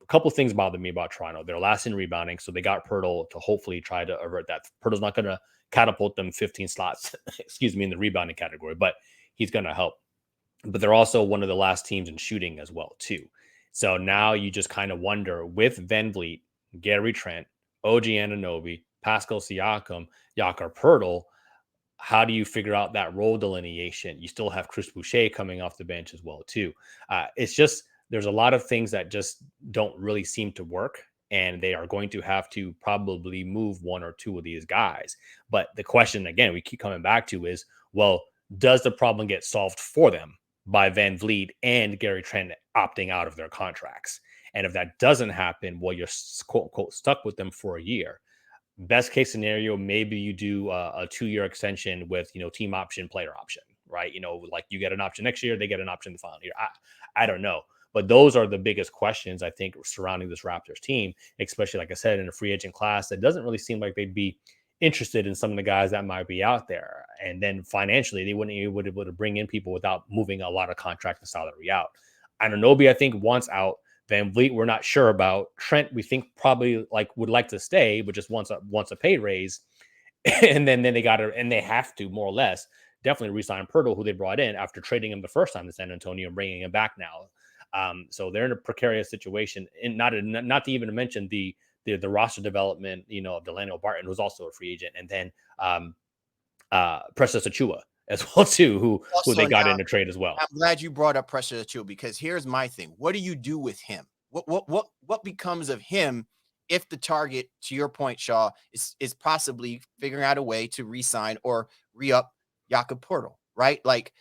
Speaker 2: couple of things bother me about Toronto. They're last in rebounding, so they got Pirtle to hopefully try to avert that. Pirtle's not going to catapult them 15 slots, in the rebounding category, but he's going to help. But they're also one of the last teams in shooting as well, too. So now you just kind of wonder with VanVleet, Gary Trent, OG Anunoby, Pascal Siakam, Jakob Pirtle, how do you figure out that role delineation? You still have Chris Boucher coming off the bench as well, too. It's just there's a lot of things that just don't really seem to work, and they are going to have to probably move 1 or 2 of these guys. But the question, again, we keep coming back to is, well, does the problem get solved for them by VanVleet and Gary Trent opting out of their contracts? And if that doesn't happen, well, you're quote unquote stuck with them for a year. Best case scenario, maybe you do a 2-year extension with, team option, player option, right? Like you get an option next year, they get an option the following year. I don't know. But those are the biggest questions, I think, surrounding this Raptors team, especially, like I said, in a free agent class that doesn't really seem like they'd be interested in some of the guys that might be out there. And then financially, they wouldn't be able to bring in people without moving a lot of contract and salary out. Anunoby, I think, wants out. VanVleet, we're not sure about. Trent, we think probably would like to stay, but just wants a pay raise. And then they got to, and they have to more or less definitely re-sign Pirtle, who they brought in after trading him the first time to San Antonio and bringing him back now. So they're in a precarious situation, and not to even mention the roster development, of Delano Barton, who's also a free agent, and then Precious Achua as well too, who
Speaker 1: Also,
Speaker 2: they got
Speaker 1: now,
Speaker 2: in a trade as well.
Speaker 1: I'm glad you brought up Precious Achua, because here's my thing: what do you do with him? What becomes of him if the target, to your point, Shaw, is possibly figuring out a way to re-sign or re-up Jakob Poeltl, right? Like,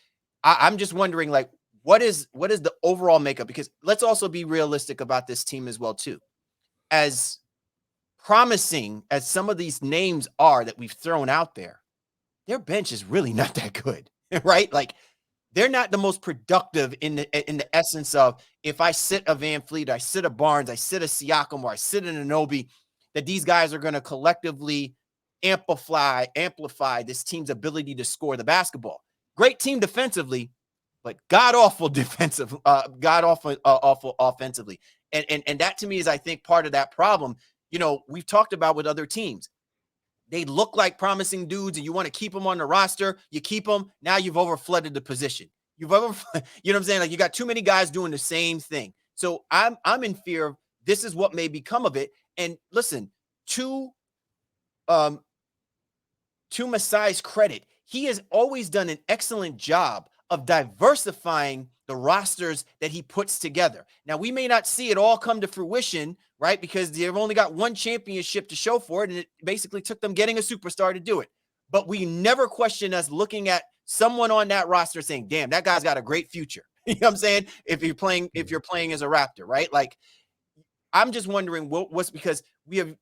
Speaker 1: I'm just wondering, like, what is the overall makeup? Because let's also be realistic about this team as well too. As promising as some of these names are that we've thrown out there, their bench is really not that good, right? Like, they're not the most productive in the essence of, if I sit a VanVleet, I sit a Barnes, I sit a Siakam, or I sit an Anunoby, that these guys are going to collectively amplify this team's ability to score the basketball. Great team defensively, but god-awful defensive, awful offensively. And that to me is, I think, part of that problem. We've talked about with other teams. They look like promising dudes, and you want to keep them on the roster. You keep them. Now you've overflooded the position. You know what I'm saying? Like, you got too many guys doing the same thing. So I'm in fear of this is what may become of it. And listen, to Masai's credit, he has always done an excellent job of diversifying the rosters that he puts together. Now, we may not see it all come to fruition, right? Because they've only got one championship to show for it, and it basically took them getting a superstar to do it. But we never question us looking at someone on that roster saying, damn, that guy's got a great future. You know what I'm saying? If you're playing as a Raptor, right? Like, I'm just wondering what's, because we've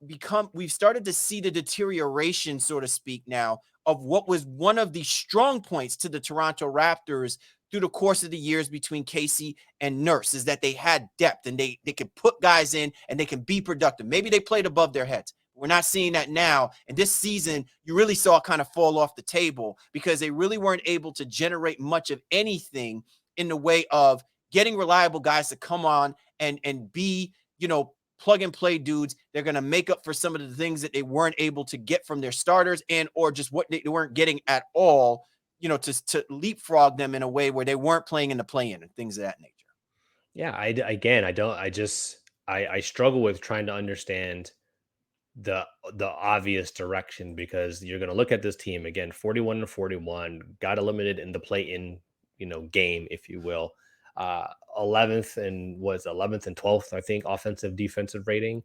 Speaker 1: started to see the deterioration, so to speak, now of what was one of the strong points to the Toronto Raptors through the course of the years between Casey and Nurse, is that they had depth and they could put guys in and they can be productive. Maybe they played above their heads. We're not seeing that now. And this season, you really saw it kind of fall off the table because they really weren't able to generate much of anything in the way of getting reliable guys to come on and be, plug and play dudes. They're going to make up for some of the things that they weren't able to get from their starters, and or just what they weren't getting at all, to leapfrog them in a way where they weren't playing in the play-in and things of that nature.
Speaker 2: Yeah, I struggle with trying to understand the obvious direction, because you're going to look at this team again, 41-41, got eliminated in the play-in, game, if you will. 11th and 12th, I think, offensive defensive rating.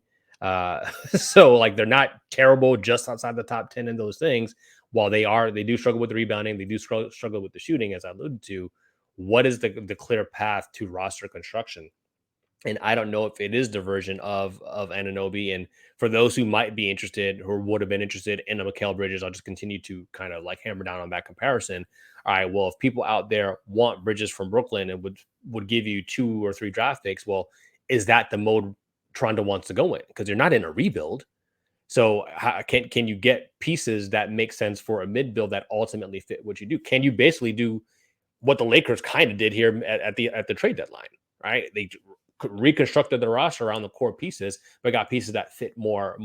Speaker 2: So like, they're not terrible, just outside the top 10 in those things. While they do struggle with the rebounding, they do struggle with the shooting, as I alluded to. What is the clear path to roster construction? And I don't know if it is the version of Anunoby. And for those who might be interested, or would have been interested in a Mikal Bridges, I'll just continue to kind of like hammer down on that comparison. All right, well, if people out there want Bridges from Brooklyn and would give you 2 or 3 draft picks, well, is that the mode Toronto wants to go in? Because you're not in a rebuild. So can you get pieces that make sense for a mid build that ultimately fit what you do? Can you basically do what the Lakers kind of did here at the trade deadline, right? They reconstructed the roster around the core pieces, but got pieces that fit more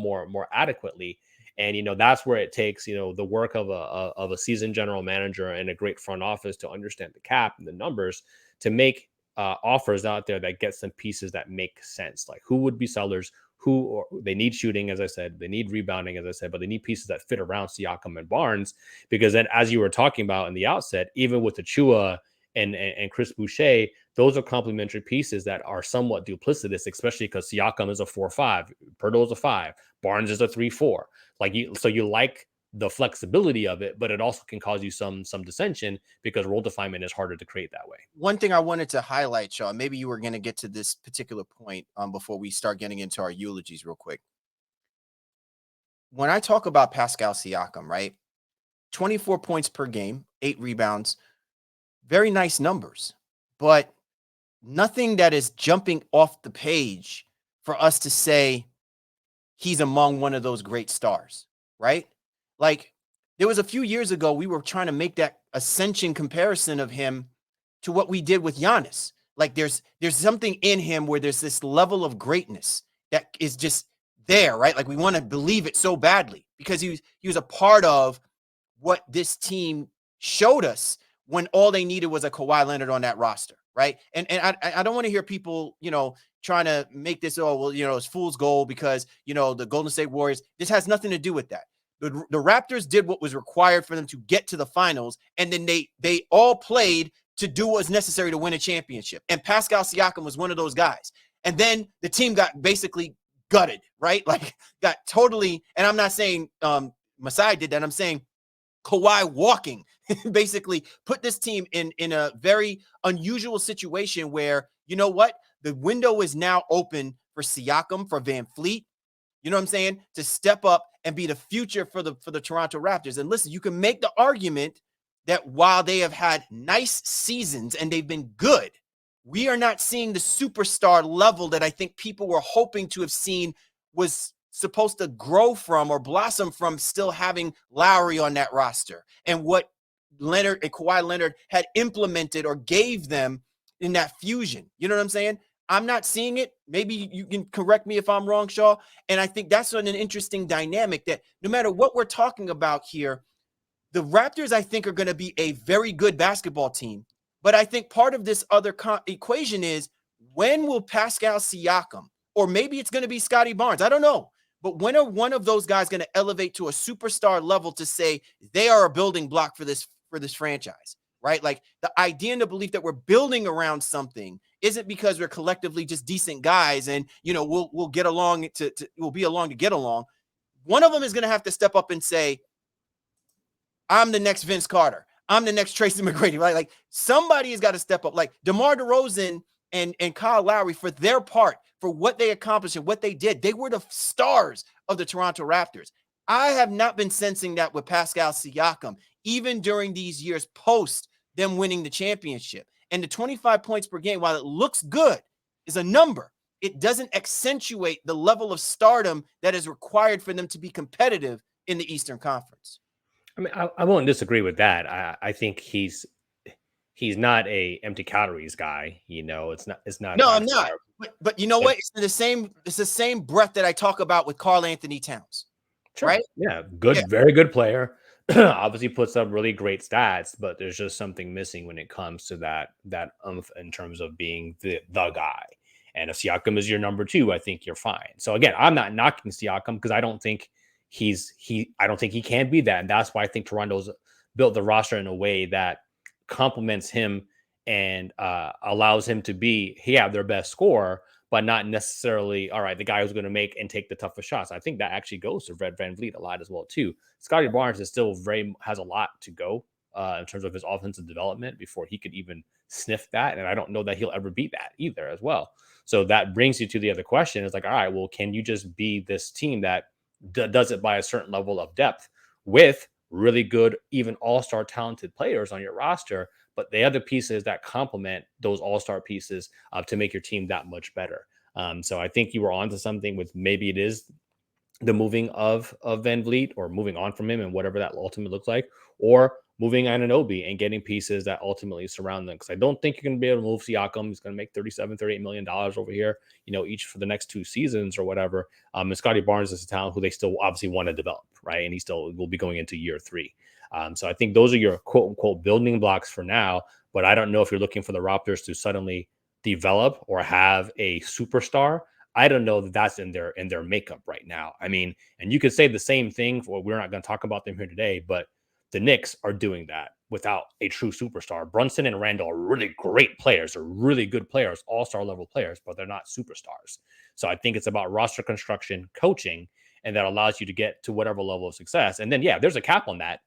Speaker 2: adequately. And that's where it takes the work of a seasoned general manager and a great front office to understand the cap and the numbers to make offers out there that get some pieces that make sense. Like, who would be sellers? They need shooting, as I said, they need rebounding, as I said, but they need pieces that fit around Siakam and Barnes, because then, as you were talking about in the outset, even with Achua and Chris Boucher, those are complementary pieces that are somewhat duplicitous, especially because Siakam is a 4-5, Pirtle is a 5, Barnes is a 3-4. So you like the flexibility of it, but it also can cause you some dissension because role definement is harder to create that way.
Speaker 1: One thing I wanted to highlight, Sean, maybe you were going to get to this particular point before we start getting into our eulogies real quick. When I talk about Pascal Siakam, right? 24 points per game, 8 rebounds, very nice numbers, but nothing that is jumping off the page for us to say he's among one of those great stars, right? Like, there was a few years ago, we were trying to make that ascension comparison of him to what we did with Giannis. Like, there's something in him where there's this level of greatness that is just there, right? Like, we want to believe it so badly because he was a part of what this team showed us when all they needed was a Kawhi Leonard on that roster, right? And I don't want to hear people, trying to make this, oh, well, it's fool's gold because, the Golden State Warriors, this has nothing to do with that. The Raptors did what was required for them to get to the finals, and then they all played to do what was necessary to win a championship. And Pascal Siakam was one of those guys. And then the team got basically gutted, right? Like got totally, and I'm not saying Masai did that. I'm saying Kawhi walking basically put this team in a very unusual situation where, you know what? The window is now open for Siakam, for VanVleet, you know what I'm saying, to step up and be the future for the Toronto Raptors. And listen, you can make the argument that while they have had nice seasons and they've been good, we are not seeing the superstar level that I think people were hoping to have seen was supposed to grow from or blossom from still having Lowry on that roster and what Leonard and Kawhi Leonard had implemented or gave them in that fusion. You know what I'm saying? I'm not seeing it. Maybe you can correct me if I'm wrong, Shaw. And I think that's an interesting dynamic that no matter what we're talking about here, the Raptors, I think, are going to be a very good basketball team. But I think part of this other equation is when will Pascal Siakam, or maybe it's going to be Scotty Barnes, I don't know. But when are one of those guys going to elevate to a superstar level to say they are a building block for this franchise, right? Like the idea and the belief that we're building around something isn't because we're collectively just decent guys and, we'll get along we'll be along to get along. One of them is going to have to step up and say, I'm the next Vince Carter. I'm the next Tracy McGrady, right? Like somebody has got to step up. Like DeMar DeRozan and Kyle Lowry, for their part, for what they accomplished and what they did, they were the stars of the Toronto Raptors. I have not been sensing that with Pascal Siakam, even during these years post them winning the championship. And the 25 points per game, while it looks good, is a number. It doesn't accentuate the level of stardom that is required for them to be competitive in the Eastern Conference.
Speaker 2: I mean, I won't disagree with that. I think he's not a empty calories guy. It's not.
Speaker 1: No, I'm not. But you know what? It's the same breath that I talk about with Karl Anthony Towns. Sure. Right?
Speaker 2: Yeah. Good, very good player. Obviously puts up really great stats, but there's just something missing when it comes to that oomph in terms of being the guy. And if Siakam is your number 2, I think you're fine. So again, I'm not knocking Siakam because I don't think I don't think he can be that. And that's why I think Toronto's built the roster in a way that complements him and allows him to be, their best scorer, but not necessarily, all right, the guy who's going to make and take the toughest shots. I think that actually goes to VanVleet a lot as well, too. Scotty Barnes is still has a lot to go in terms of his offensive development before he could even sniff that. And I don't know that he'll ever beat that either as well. So that brings you to the other question. It's like, all right, well, can you just be this team that does it by a certain level of depth with really good, even all-star talented players on your roster, but the other pieces that complement those all-star pieces to make your team that much better. So I think you were onto something with maybe it is the moving of VanVleet or moving on from him and whatever that ultimately looks like, or moving Anunoby and getting pieces that ultimately surround them. Because I don't think you're going to be able to move Siakam. He's going to make $38 million over here, each for the next 2 seasons or whatever. And Scotty Barnes is a talent who they still obviously want to develop, right? And he still will be going into year 3. So I think those are your quote unquote building blocks for now. But I don't know if you're looking for the Raptors to suddenly develop or have a superstar. I don't know that that's in their makeup right now. I mean, and you could say the same thing for, we're not going to talk about them here today, but the Knicks are doing that without a true superstar. Brunson and Randall are really great players, are really good players, all-star level players, but they're not superstars. So I think it's about roster construction, coaching, and that allows you to get to whatever level of success. And then, there's a cap on that.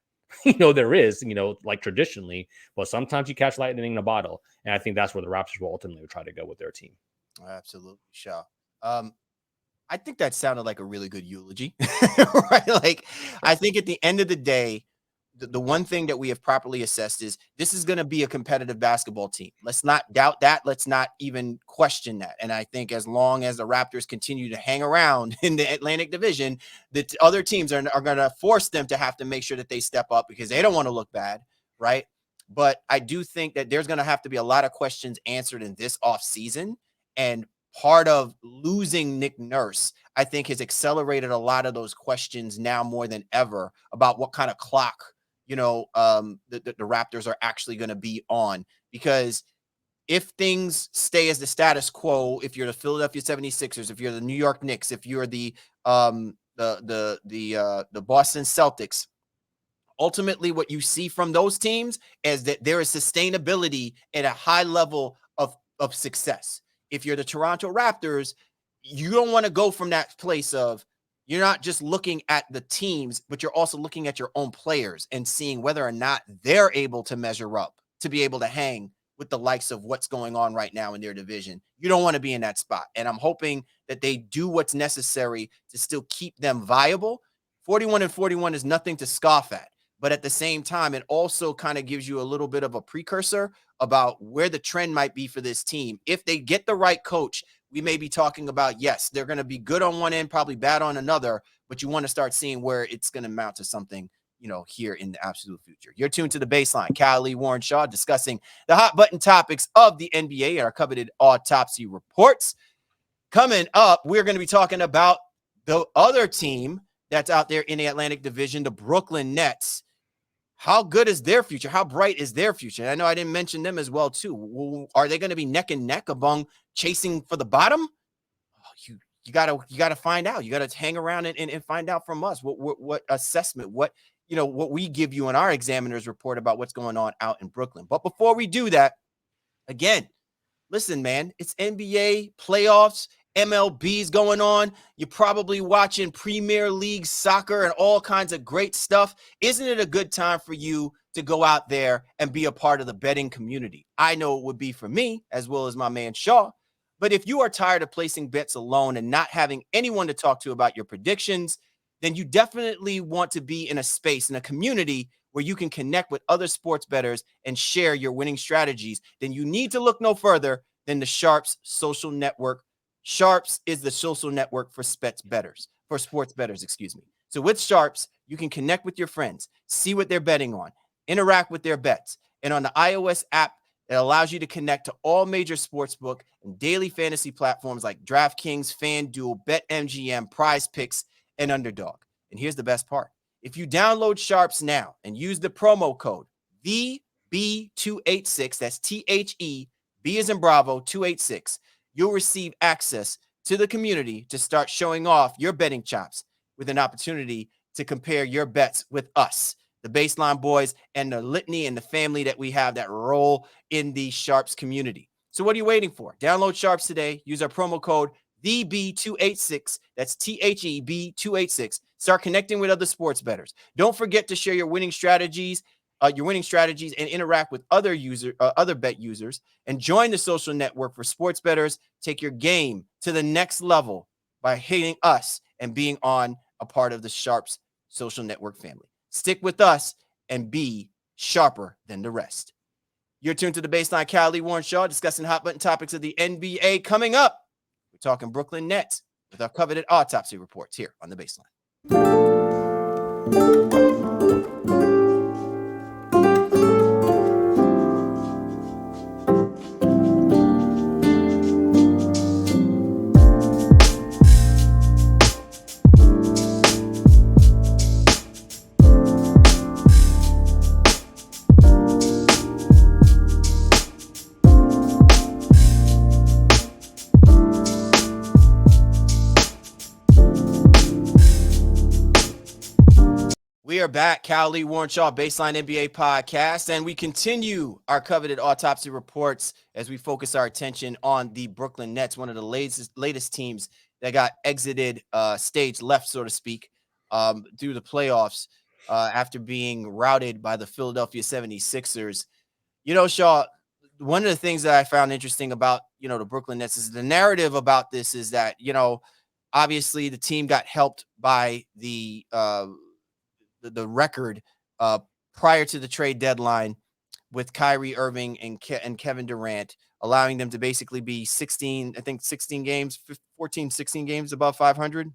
Speaker 2: There is, like traditionally, but sometimes you catch lightning in a bottle. And I think that's where the Raptors will ultimately try to go with their team.
Speaker 1: Absolutely, Shaw. I think that sounded like a really good eulogy, right? Like, I think at the end of the day, the one thing that we have properly assessed is this is going to be a competitive basketball team. Let's not doubt that. Let's not even question that. And I think as long as the Raptors continue to hang around in the Atlantic Division, the other teams are going to force them to have to make sure that they step up because they don't want to look bad, right? But I do think that there's going to have to be a lot of questions answered in this offseason. And part of losing Nick Nurse, I think, has accelerated a lot of those questions now more than ever about what kind of clock the Raptors are actually going to be on, because if things stay as the status quo, if you're the Philadelphia 76ers, if you're the New York Knicks, if you're the Boston Celtics, ultimately what you see from those teams is that there is sustainability at a high level of success. If you're the Toronto Raptors, you don't want to go from that place of, you're not just looking at the teams, but you're also looking at your own players and seeing whether or not they're able to measure up to be able to hang with the likes of what's going on right now in their division. You don't want to be in that spot. And I'm hoping that they do what's necessary to still keep them viable. 41-41 is nothing to scoff at. But at the same time, it also kind of gives you a little bit of a precursor about where the trend might be for this team. If they get the right coach, we may be talking about, yes, they're going to be good on one end, probably bad on another, but you want to start seeing where it's going to mount to something, here in the absolute future. You're tuned to The Baseline. Cal Lee, Warren Shaw, discussing the hot button topics of the NBA and our coveted autopsy reports. Coming up, we're going to be talking about the other team that's out there in the Atlantic Division, the Brooklyn Nets. How good is their future? How bright is their future? And I know I didn't mention them as well, too. Are they going to be neck and neck among chasing for the bottom? You gotta find out. You gotta hang around and find out from us what assessment, what we give you in our examiner's report about what's going on out in Brooklyn. But before we do that, again, listen, man, it's NBA playoffs. MLB's going on. You're probably watching Premier League soccer and all kinds of great stuff. Isn't it a good time for you to go out there and be a part of the betting community? I know it would be for me, as well as my man Shaw. But if you are tired of placing bets alone and not having anyone to talk to about your predictions, then you definitely want to be in a space, in a community where you can connect with other sports bettors and share your winning strategies. Then you need to look no further than the SHARPZ social network. SHARPZ is the social network for sports bettors, excuse me. So with SHARPZ, you can connect with your friends, see what they're betting on, interact with their bets. And on the iOS app, it allows you to connect to all major sportsbook and daily fantasy platforms like DraftKings, FanDuel, BetMGM, Prize Picks, and Underdog. And here's the best part. If you download SHARPZ now and use the promo code VB286, that's THE, B as in Bravo, 286, you'll receive access to the community to start showing off your betting chops with an opportunity to compare your bets with us, the Baseline boys, and the litany and the family that we have that roll in the SHARPZ community. So what are you waiting for? Download SHARPZ today. Use our promo code VB286. That's THEB286. Start connecting with other sports bettors. Don't forget to share your winning strategies and interact with other bet users, and join the social network for sports bettors. Take your game to the next level by hitting us and being on a part of the SHARPZ social network family. Stick with us and be sharper than the rest. You're tuned to The Baseline. Cal Lee, Warren Shaw, discussing hot button topics of the NBA. Coming up, we're talking Brooklyn Nets with our coveted autopsy reports here on The Baseline. We are back, Cal Lee, Warren Shaw, Baseline NBA podcast, and we continue our coveted autopsy reports as we focus our attention on the Brooklyn Nets, one of the latest teams that got exited stage left, so to speak, through the playoffs after being routed by the Philadelphia 76ers. Shaw, one of the things that I found interesting about, the Brooklyn Nets is the narrative about this is that, obviously the team got helped by the record prior to the trade deadline with Kyrie Irving and Kevin Durant, allowing them to basically be 16 games above 500,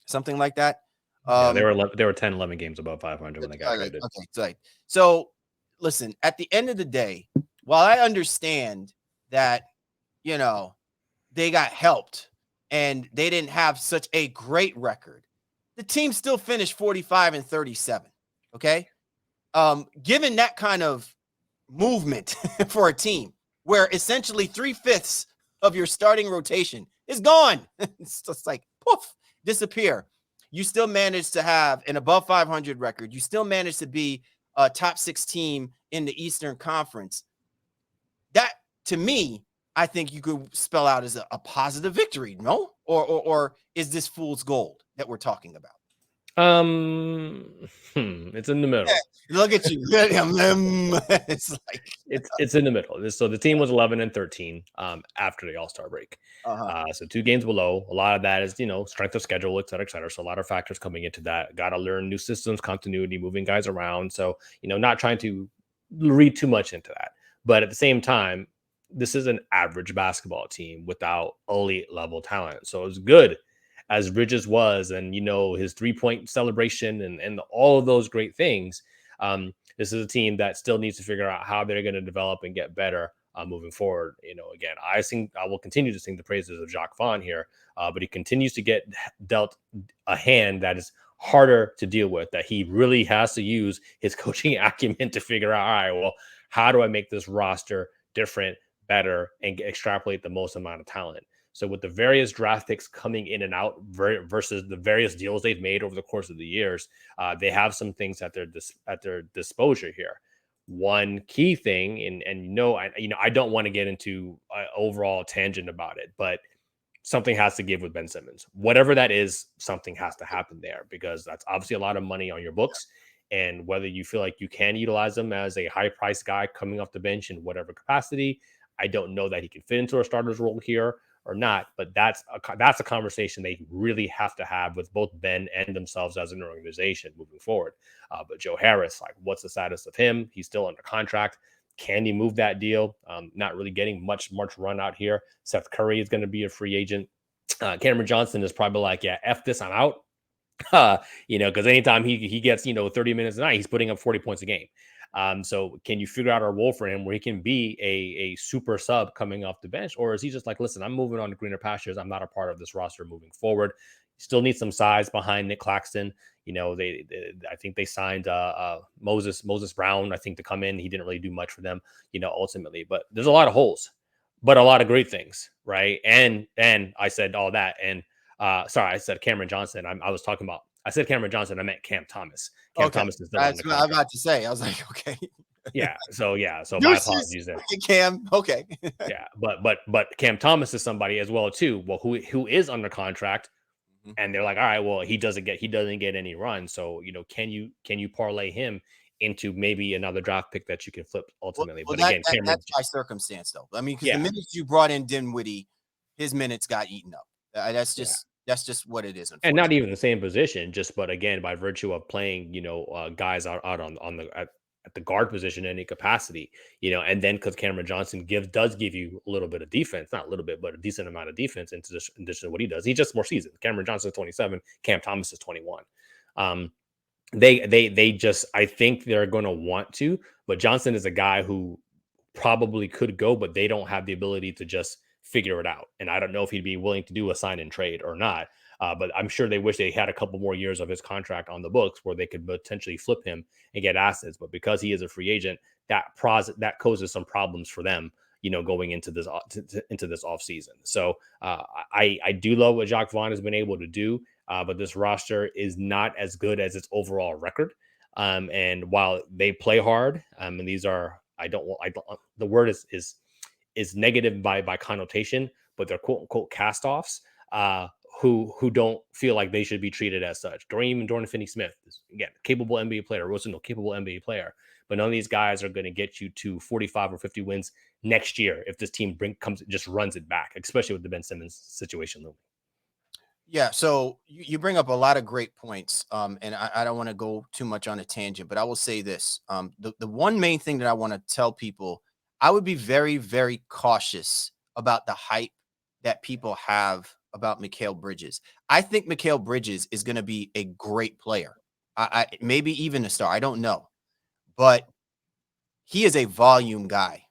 Speaker 1: something like that.
Speaker 2: They were 10, 11 games above 500 when they got traded.
Speaker 1: Okay, so listen, at the end of the day, while I understand that, they got helped and they didn't have such a great record, the team still finished 45-37. Okay. given that kind of movement for a team where essentially 3/5 of your starting rotation is gone, it's just like poof, disappear. You still manage to have an above 500 record. You still manage to be a top 6 team in the Eastern Conference. That, to me, I think you could spell out as a positive victory, no? Or is this fool's gold that we're talking about?
Speaker 2: It's in the middle.
Speaker 1: Look at you. It's like
Speaker 2: it's in the middle. So the team was 11-13 after the All-Star break. So 2 games below. A lot of that is, strength of schedule, et cetera, et cetera. So a lot of factors coming into that. Got to learn new systems, continuity, moving guys around. So, not trying to read too much into that. But at the same time, this is an average basketball team without elite level talent. So it's good as Bridges was, and his 3-point celebration and all of those great things. This is a team that still needs to figure out how they're going to develop and get better moving forward. Again, I will continue to sing the praises of Jacques Vaughn here, but he continues to get dealt a hand that is harder to deal with, that he really has to use his coaching acumen to figure out, all right, well, how do I make this roster different, better, and extrapolate the most amount of talent? So with the various draft picks coming in and out versus the various deals they've made over the course of the years, they have some things at their disposal here. One key thing, and I don't want to get into an overall tangent about it, but something has to give with Ben Simmons. Whatever that is, something has to happen there, because that's obviously a lot of money on your books. And whether you feel like you can utilize him as a high price guy coming off the bench in whatever capacity, I don't know that he can fit into a starter's role here or not, but that's a conversation they really have to have with both Ben and themselves as an organization moving forward. But Joe Harris, like, what's the status of him? He's still under contract. Can he move that deal? Not really getting much run out here. Seth Curry is going to be a free agent. Cameron Johnson is probably like, yeah, F this, I'm out. Because anytime he gets 30 minutes a night, he's putting up 40 points a game. So can you figure out a role for him where he can be a super sub coming off the bench? Or is he just like, listen, I'm moving on to greener pastures. I'm not a part of this roster moving forward. Still need some size behind Nick Claxton. I think they signed Moses Brown, I think, to come in. He didn't really do much for them, ultimately. But there's a lot of holes, but a lot of great things, right? And I said all that. And sorry, I said Cameron Johnson. I said Cameron Johnson. I meant Cam Thomas. Cam Thomas is still on the contract.
Speaker 1: I was about to say. I was like, okay.
Speaker 2: Yeah. So my apologies there.
Speaker 1: Cam. Okay.
Speaker 2: Yeah. But Cam Thomas is somebody as well too. Well, who is under contract, and they're like, all right, well, he doesn't get any run. So can you parlay him into maybe another draft pick that you can flip ultimately?
Speaker 1: Well,
Speaker 2: but again,
Speaker 1: that's by circumstance though. I mean, because the minutes you brought in Dinwiddie, his minutes got eaten up. That's just what it is.
Speaker 2: And not even the same position, but again, by virtue of playing, guys out on at the guard position in any capacity, and then because Cameron Johnson does give you a little bit of defense, not a little bit, but a decent amount of defense in addition to what he does. He's just more seasoned. Cameron Johnson is 27, Cam Thomas is 21. They just, I think they're going to want to, but Johnson is a guy who probably could go, but they don't have the ability to just figure it out. And I don't know if he'd be willing to do a sign and trade or not. But I'm sure they wish they had a couple more years of his contract on the books where they could potentially flip him and get assets. But because he is a free agent, that causes some problems for them, going into this off season. So I do love what Jacques Vaughn has been able to do, but this roster is not as good as its overall record. And while they play hard, and these are, the word is negative by connotation, but they're quote unquote cast-offs who don't feel like they should be treated as such. Dorian Finney-Smith is, again, capable NBA player. Rosenthal, capable NBA player. But none of these guys are going to get you to 45 or 50 wins next year if this team just runs it back, especially with the Ben Simmons situation looming.
Speaker 1: Yeah, so you bring up a lot of great points, and I don't want to go too much on a tangent, but I will say this. The one main thing that I want to tell people, I would be very, very cautious about the hype that people have about Mikal Bridges. I think Mikal Bridges is going to be a great player. I maybe even a star. I don't know, but he is a volume guy,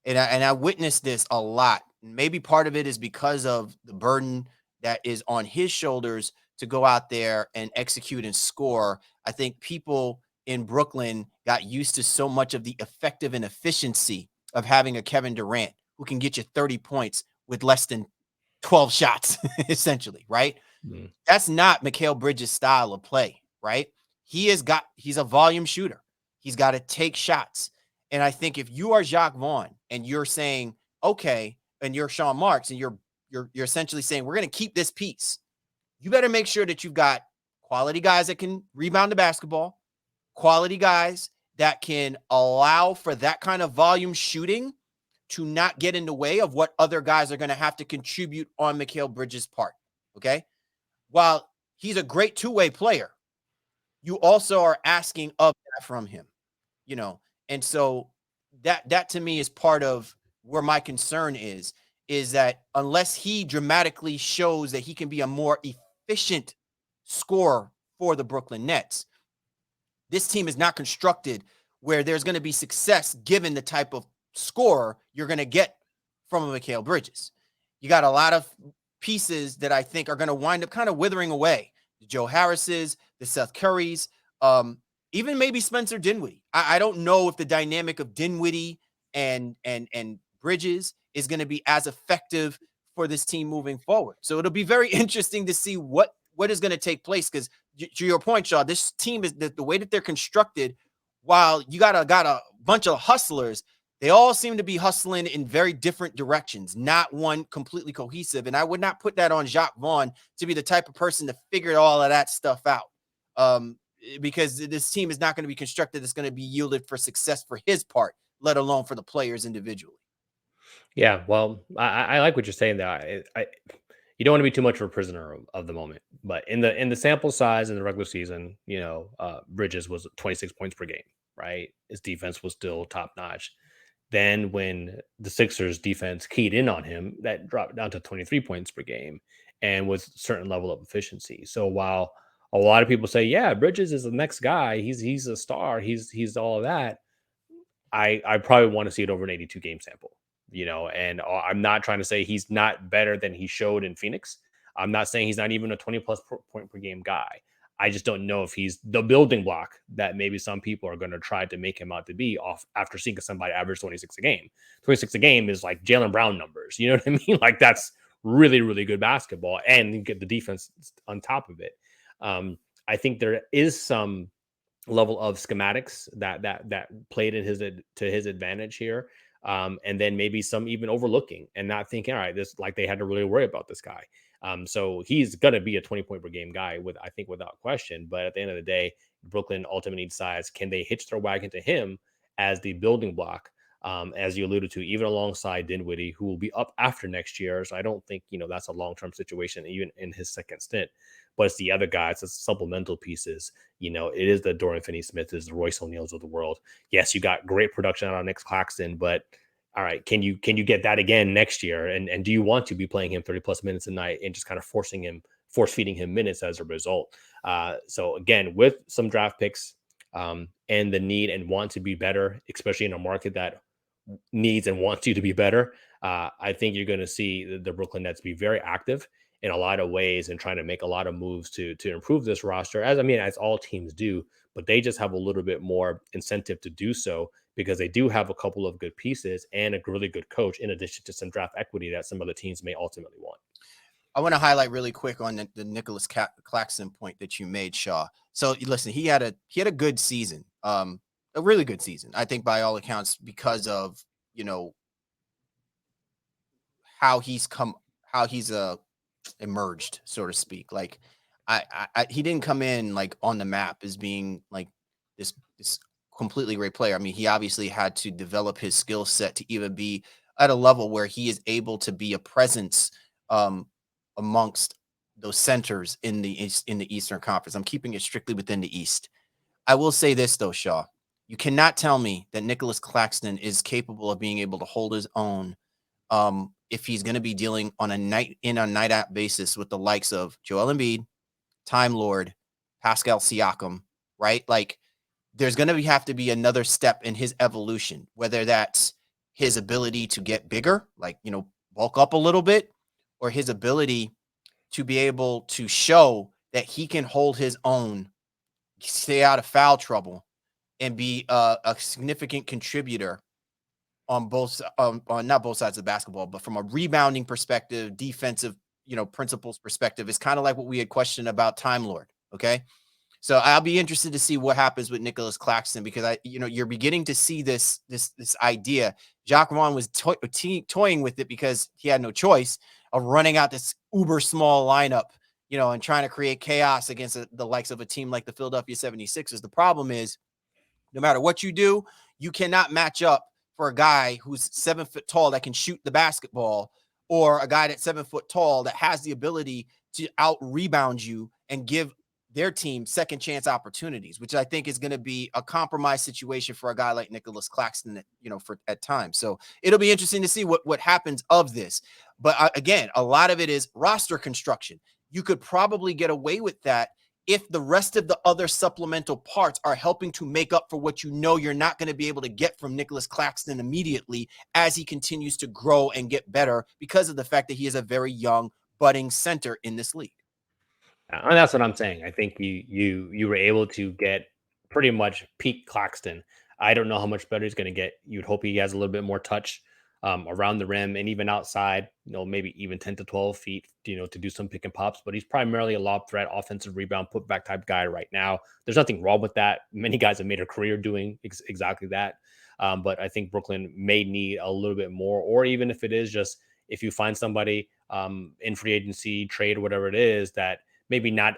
Speaker 1: and I witnessed this a lot. Maybe part of it is because of the burden that is on his shoulders to go out there and execute and score. I think people in Brooklyn got used to so much of the effective and efficiency of having a Kevin Durant who can get you 30 points with less than 12 shots, essentially, right?
Speaker 2: Mm.
Speaker 1: That's not Mikal Bridges' style of play, right? He's a volume shooter. He's got to take shots. And I think if you are Jacques Vaughn and you're saying, okay, and you're Sean Marks and you're essentially saying, we're going to keep this piece, you better make sure that you've got quality guys that can rebound the basketball, quality guys that can allow for that kind of volume shooting to not get in the way of what other guys are going to have to contribute on Mikal Bridges' part. Okay. While he's a great two-way player, you also are asking of that from him, and so that to me is part of where my concern is that unless he dramatically shows that he can be a more efficient scorer for the Brooklyn Nets, this team is not constructed where there's going to be success given the type of scorer you're going to get from a Mikal Bridges. You got a lot of pieces that I think are going to wind up kind of withering away. The Joe Harris's, the Seth Curry's, even maybe Spencer Dinwiddie. I don't know if the dynamic of Dinwiddie and Bridges is going to be as effective for this team moving forward. So it'll be very interesting to see what is going to take place, because to your point, Shaw, this team is the way that they're constructed. While you got a bunch of hustlers, they all seem to be hustling in very different directions, not one completely cohesive. And I would not put that on Jacques Vaughn to be the type of person to figure all of that stuff out, because this team is not going to be constructed that's going to be yielded for success for his part, let alone for the players individually.
Speaker 2: Yeah, well, I like what you're saying there. You don't want to be too much of a prisoner of the moment, but in the sample size in the regular season, Bridges was 26 points per game, right? His defense was still top notch. Then when the Sixers defense keyed in on him, that dropped down to 23 points per game and with a certain level of efficiency. So while a lot of people say, yeah, Bridges is the next guy, he's a star, he's all of that, I probably want to see it over an 82 game sample, and I'm not trying to say he's not better than he showed in Phoenix. I'm not saying he's not even a 20 plus point per game guy. I just don't know if he's the building block that maybe some people are going to try to make him out to be off after seeing somebody average 26 a game. 26 a game is like Jaylen Brown numbers. You know what I mean? Like, that's really, really good basketball, and you get the defense on top of it. I think there is some level of schematics that played in his advantage here. And then maybe some even overlooking and not thinking, all right, this, like, they had to really worry about this guy. So he's going to be a 20 point per game guy I think without question. But at the end of the day, Brooklyn ultimately decides, can they hitch their wagon to him as the building block? As you alluded to, even alongside Dinwiddie, who will be up after next year. So I don't think, that's a long-term situation, even in his second stint. But it's the other guys, it's supplemental pieces. It is the Dorian Finney-Smith, is the Royce O'Neals of the world. Yes, you got great production out of Nick Claxton, but all right, can you get that again next year? And do you want to be playing him 30 plus minutes a night and just kind of force feeding him minutes as a result? So again, with some draft picks and the need and want to be better, especially in a market that needs and wants you to be better, I think you're going to see the Brooklyn Nets be very active in a lot of ways and trying to make a lot of moves to improve this roster, as all teams do, but they just have a little bit more incentive to do so because they do have a couple of good pieces and a really good coach, in addition to some draft equity that some other teams may ultimately want.
Speaker 1: I want to highlight really quick on the Nicholas Claxton point that you made, Shaw. So listen, he had a good season, a really good season, I think, by all accounts, because of, how he's emerged, so to speak. Like, he didn't come in like on the map as being like this completely great player. I mean, he obviously had to develop his skill set to even be at a level where he is able to be a presence amongst those centers in the Eastern Conference. I'm keeping it strictly within the East. I will say this though, Shaw, you cannot tell me that Nicholas Claxton is capable of being able to hold his own if he's going to be dealing on a night in, on night out basis with the likes of Joel Embiid, Time Lord, Pascal Siakam, right? Like, there's going to have to be another step in his evolution, whether that's his ability to get bigger, like, bulk up a little bit, or his ability to be able to show that he can hold his own, stay out of foul trouble, and be a significant contributor on on not both sides of basketball, but from a rebounding perspective, defensive, principles perspective, is kind of like what we had questioned about Time Lord. Okay. So I'll be interested to see what happens with Nicholas Claxton, because you're beginning to see this idea. Jacques Vaughn was toying with it because he had no choice of running out this uber small lineup, and trying to create chaos against the likes of a team like the Philadelphia 76ers. The problem is, no matter what you do, you cannot match up for a guy who's 7 foot tall that can shoot the basketball, or a guy that's 7 foot tall that has the ability to out rebound you and give their team second chance opportunities, which I think is going to be a compromise situation for a guy like Nicholas Claxton, at times. So it'll be interesting to see what happens of this. But again, a lot of it is roster construction. You could probably get away with that if the rest of the other supplemental parts are helping to make up for what you're not going to be able to get from Nicholas Claxton immediately as he continues to grow and get better, because of the fact that he is a very young, budding center in this league.
Speaker 2: And that's what I'm saying. I think you were able to get pretty much peak Claxton. I don't know how much better he's going to get. You'd hope he has a little bit more touch around the rim and even outside, maybe even 10 to 12 feet, to do some pick and pops. But he's primarily a lob threat, offensive rebound, put back type guy right now. There's nothing wrong with that. Many guys have made a career doing exactly that. But I think Brooklyn may need a little bit more, or even if it is just, if you find somebody in free agency, trade, whatever it is, that maybe not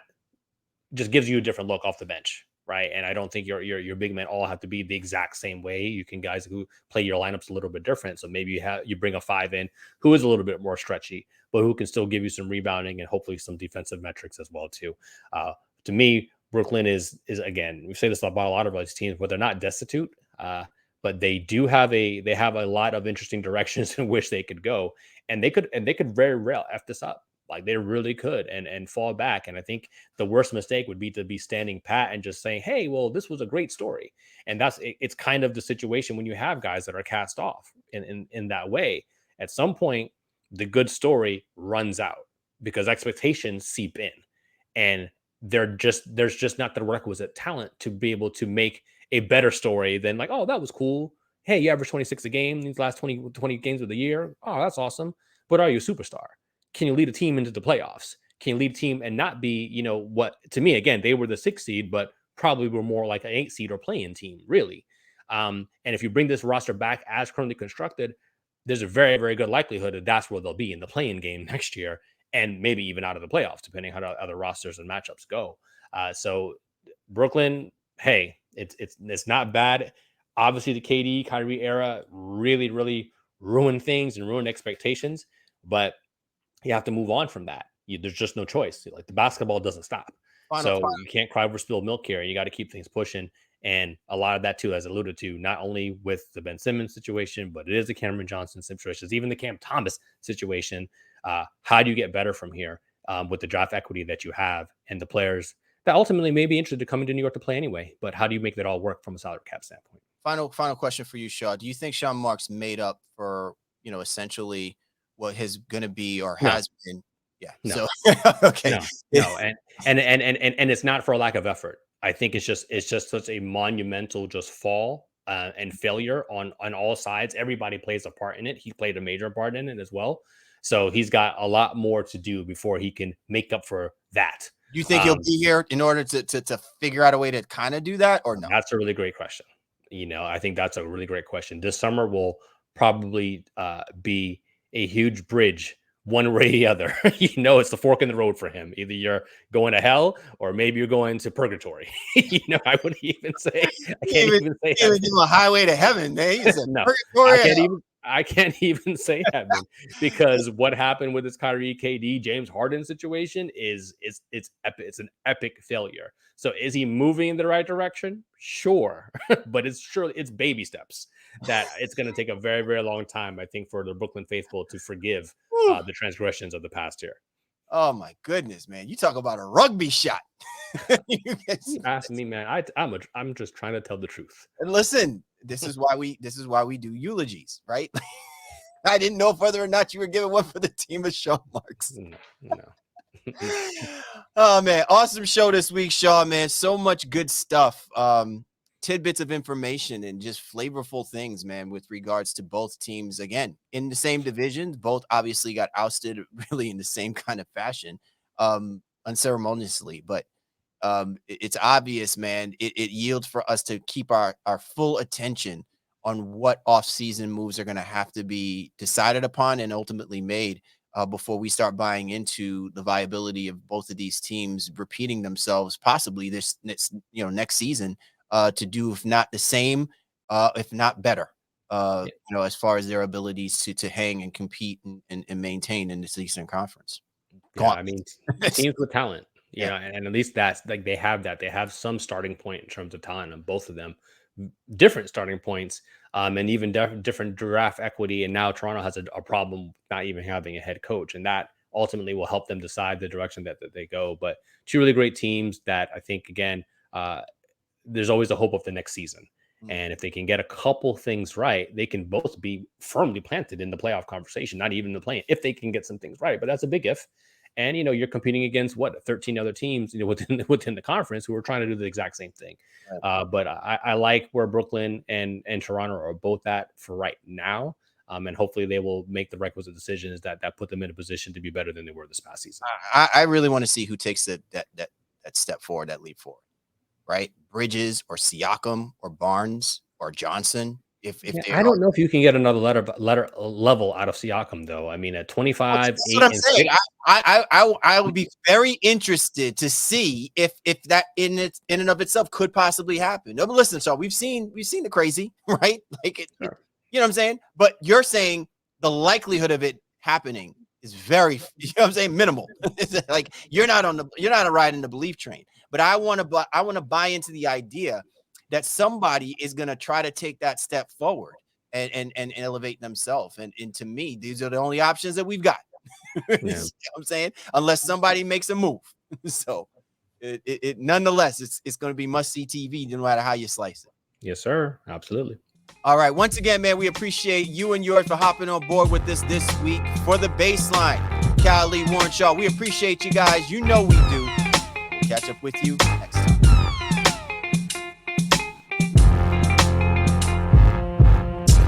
Speaker 2: just gives you a different look off the bench, right? And I don't think your big men all have to be the exact same way. You can guys who play your lineups a little bit different. So maybe you bring a 5 in who is a little bit more stretchy, but who can still give you some rebounding and hopefully some defensive metrics as well too. To me, Brooklyn is again, we say this about a lot of these teams, but they're not destitute. But they have a lot of interesting directions in which they could go, and they could very well F this up. Like they really could and fall back. And I think the worst mistake would be to be standing pat and just saying, hey, well, this was a great story. And it's kind of the situation when you have guys that are cast off in that way. At some point, the good story runs out because expectations seep in. And there's just not the requisite talent to be able to make a better story than like, oh, that was cool. Hey, you averaged 26 a game these last 20 games of the year. Oh, that's awesome. But are you a superstar? Can you lead a team into the playoffs? Can you lead a team and not be, what to me, again, they were the 6th seed, but probably were more like an 8th seed or play-in team, really. And if you bring this roster back as currently constructed, there's a very, very good likelihood that that's where they'll be in the play-in game next year, and maybe even out of the playoffs, depending on how other rosters and matchups go. So Brooklyn, hey, it's not bad. Obviously, the KD, Kyrie era really, really ruined things and ruined expectations, but you have to move on from that. There's just no choice. Like the basketball doesn't stop. You can't cry over spilled milk here. You got to keep things pushing. And a lot of that too, as alluded to, not only with the Ben Simmons situation, but it is the Cameron Johnson situation, even the Cam Thomas situation. How do you get better from here with the draft equity that you have and the players that ultimately may be interested in coming to New York to play anyway? But how do you make that all work from a salary cap standpoint?
Speaker 1: Final question for you, Shaw. Do you think Sean Marks made up for, essentially what is going to be or has been? Yeah. No. So okay.
Speaker 2: No. And it's not for a lack of effort. I think it's just such a monumental just fall and failure on all sides. Everybody plays a part in it. He played a major part in it as well. So he's got a lot more to do before he can make up for that.
Speaker 1: Do you think he'll be here in order to figure out a way to kind of do that, or no?
Speaker 2: That's a really great question. I think that's a really great question. This summer will probably be a huge bridge one way or the other. It's the fork in the road for him. Either you're going to hell or maybe you're going to purgatory. I wouldn't even say, I can't even say
Speaker 1: a highway to heaven, man.
Speaker 2: No, I can't even say heaven, because what happened with this Kyrie, KD, James Harden situation is it's epic. It's an epic failure. So is he moving in the right direction? Sure. But it's baby steps that it's going to take a very, very long time, I think, for the Brooklyn faithful to forgive the transgressions of the past year.
Speaker 1: Oh my goodness, man. You talk about a rugby shot.
Speaker 2: Ask me, man. I'm just trying to tell the truth.
Speaker 1: And listen, this is why we do eulogies, right? I didn't know whether or not you were giving one for the team of Sean Marks.
Speaker 2: No.
Speaker 1: Oh man, awesome show this week, Shaw, man. So much good stuff. tidbits of information and just flavorful things, man, with regards to both teams. Again, in the same division, both obviously got ousted really in the same kind of fashion, unceremoniously. But it's obvious, man, it yields for us to keep our full attention on what off-season moves are going to have to be decided upon and ultimately made before we start buying into the viability of both of these teams repeating themselves possibly this next season to do, if not the same, if not better, as far as their abilities to hang and compete and maintain in this Eastern Conference.
Speaker 2: Yeah, I mean, teams with talent, you know, and at least that's like they have some starting point in terms of talent on both of them, different starting points, and even different draft equity. And now Toronto has a problem not even having a head coach, and that ultimately will help them decide the direction that they go. But two really great teams that I think, again, there's always a hope of the next season. And if they can get a couple things right, they can both be firmly planted in the playoff conversation, not even the play-in, if they can get some things right. But that's a big if. And, you know, you're competing against 13 other teams, you know, within the conference who are trying to do the exact same thing. Right. But I like where Brooklyn and Toronto are both at for right now. And hopefully they will make the requisite decisions that put them in a position to be better than they were this past season.
Speaker 1: I really want to see who takes that step forward, that leap forward, right? Bridges or Siakam or Barnes or Johnson.
Speaker 2: I don't know if you can get another level out of Siakam, though. I mean, at 25,
Speaker 1: that's what I'm saying. I would be very interested to see if that in and of itself could possibly happen. No, but listen, so we've seen the crazy, right? Like
Speaker 2: sure.
Speaker 1: You know what I'm saying? But you're saying the likelihood of it happening is very, you know what I'm saying, minimal. Like you're not riding the belief train. But I want to buy into the idea that somebody is going to try to take that step forward and elevate themselves. And to me, these are the only options that we've got. You know what I'm saying? Unless somebody makes a move. So it nonetheless, it's going to be must-see TV no matter how you slice it.
Speaker 2: Yes, sir. Absolutely.
Speaker 1: All right. Once again, man, we appreciate you and yours for hopping on board with us this week for The Baseline. Cal Lee, Warren Shaw, we appreciate you guys. You know we do. Catch up with you next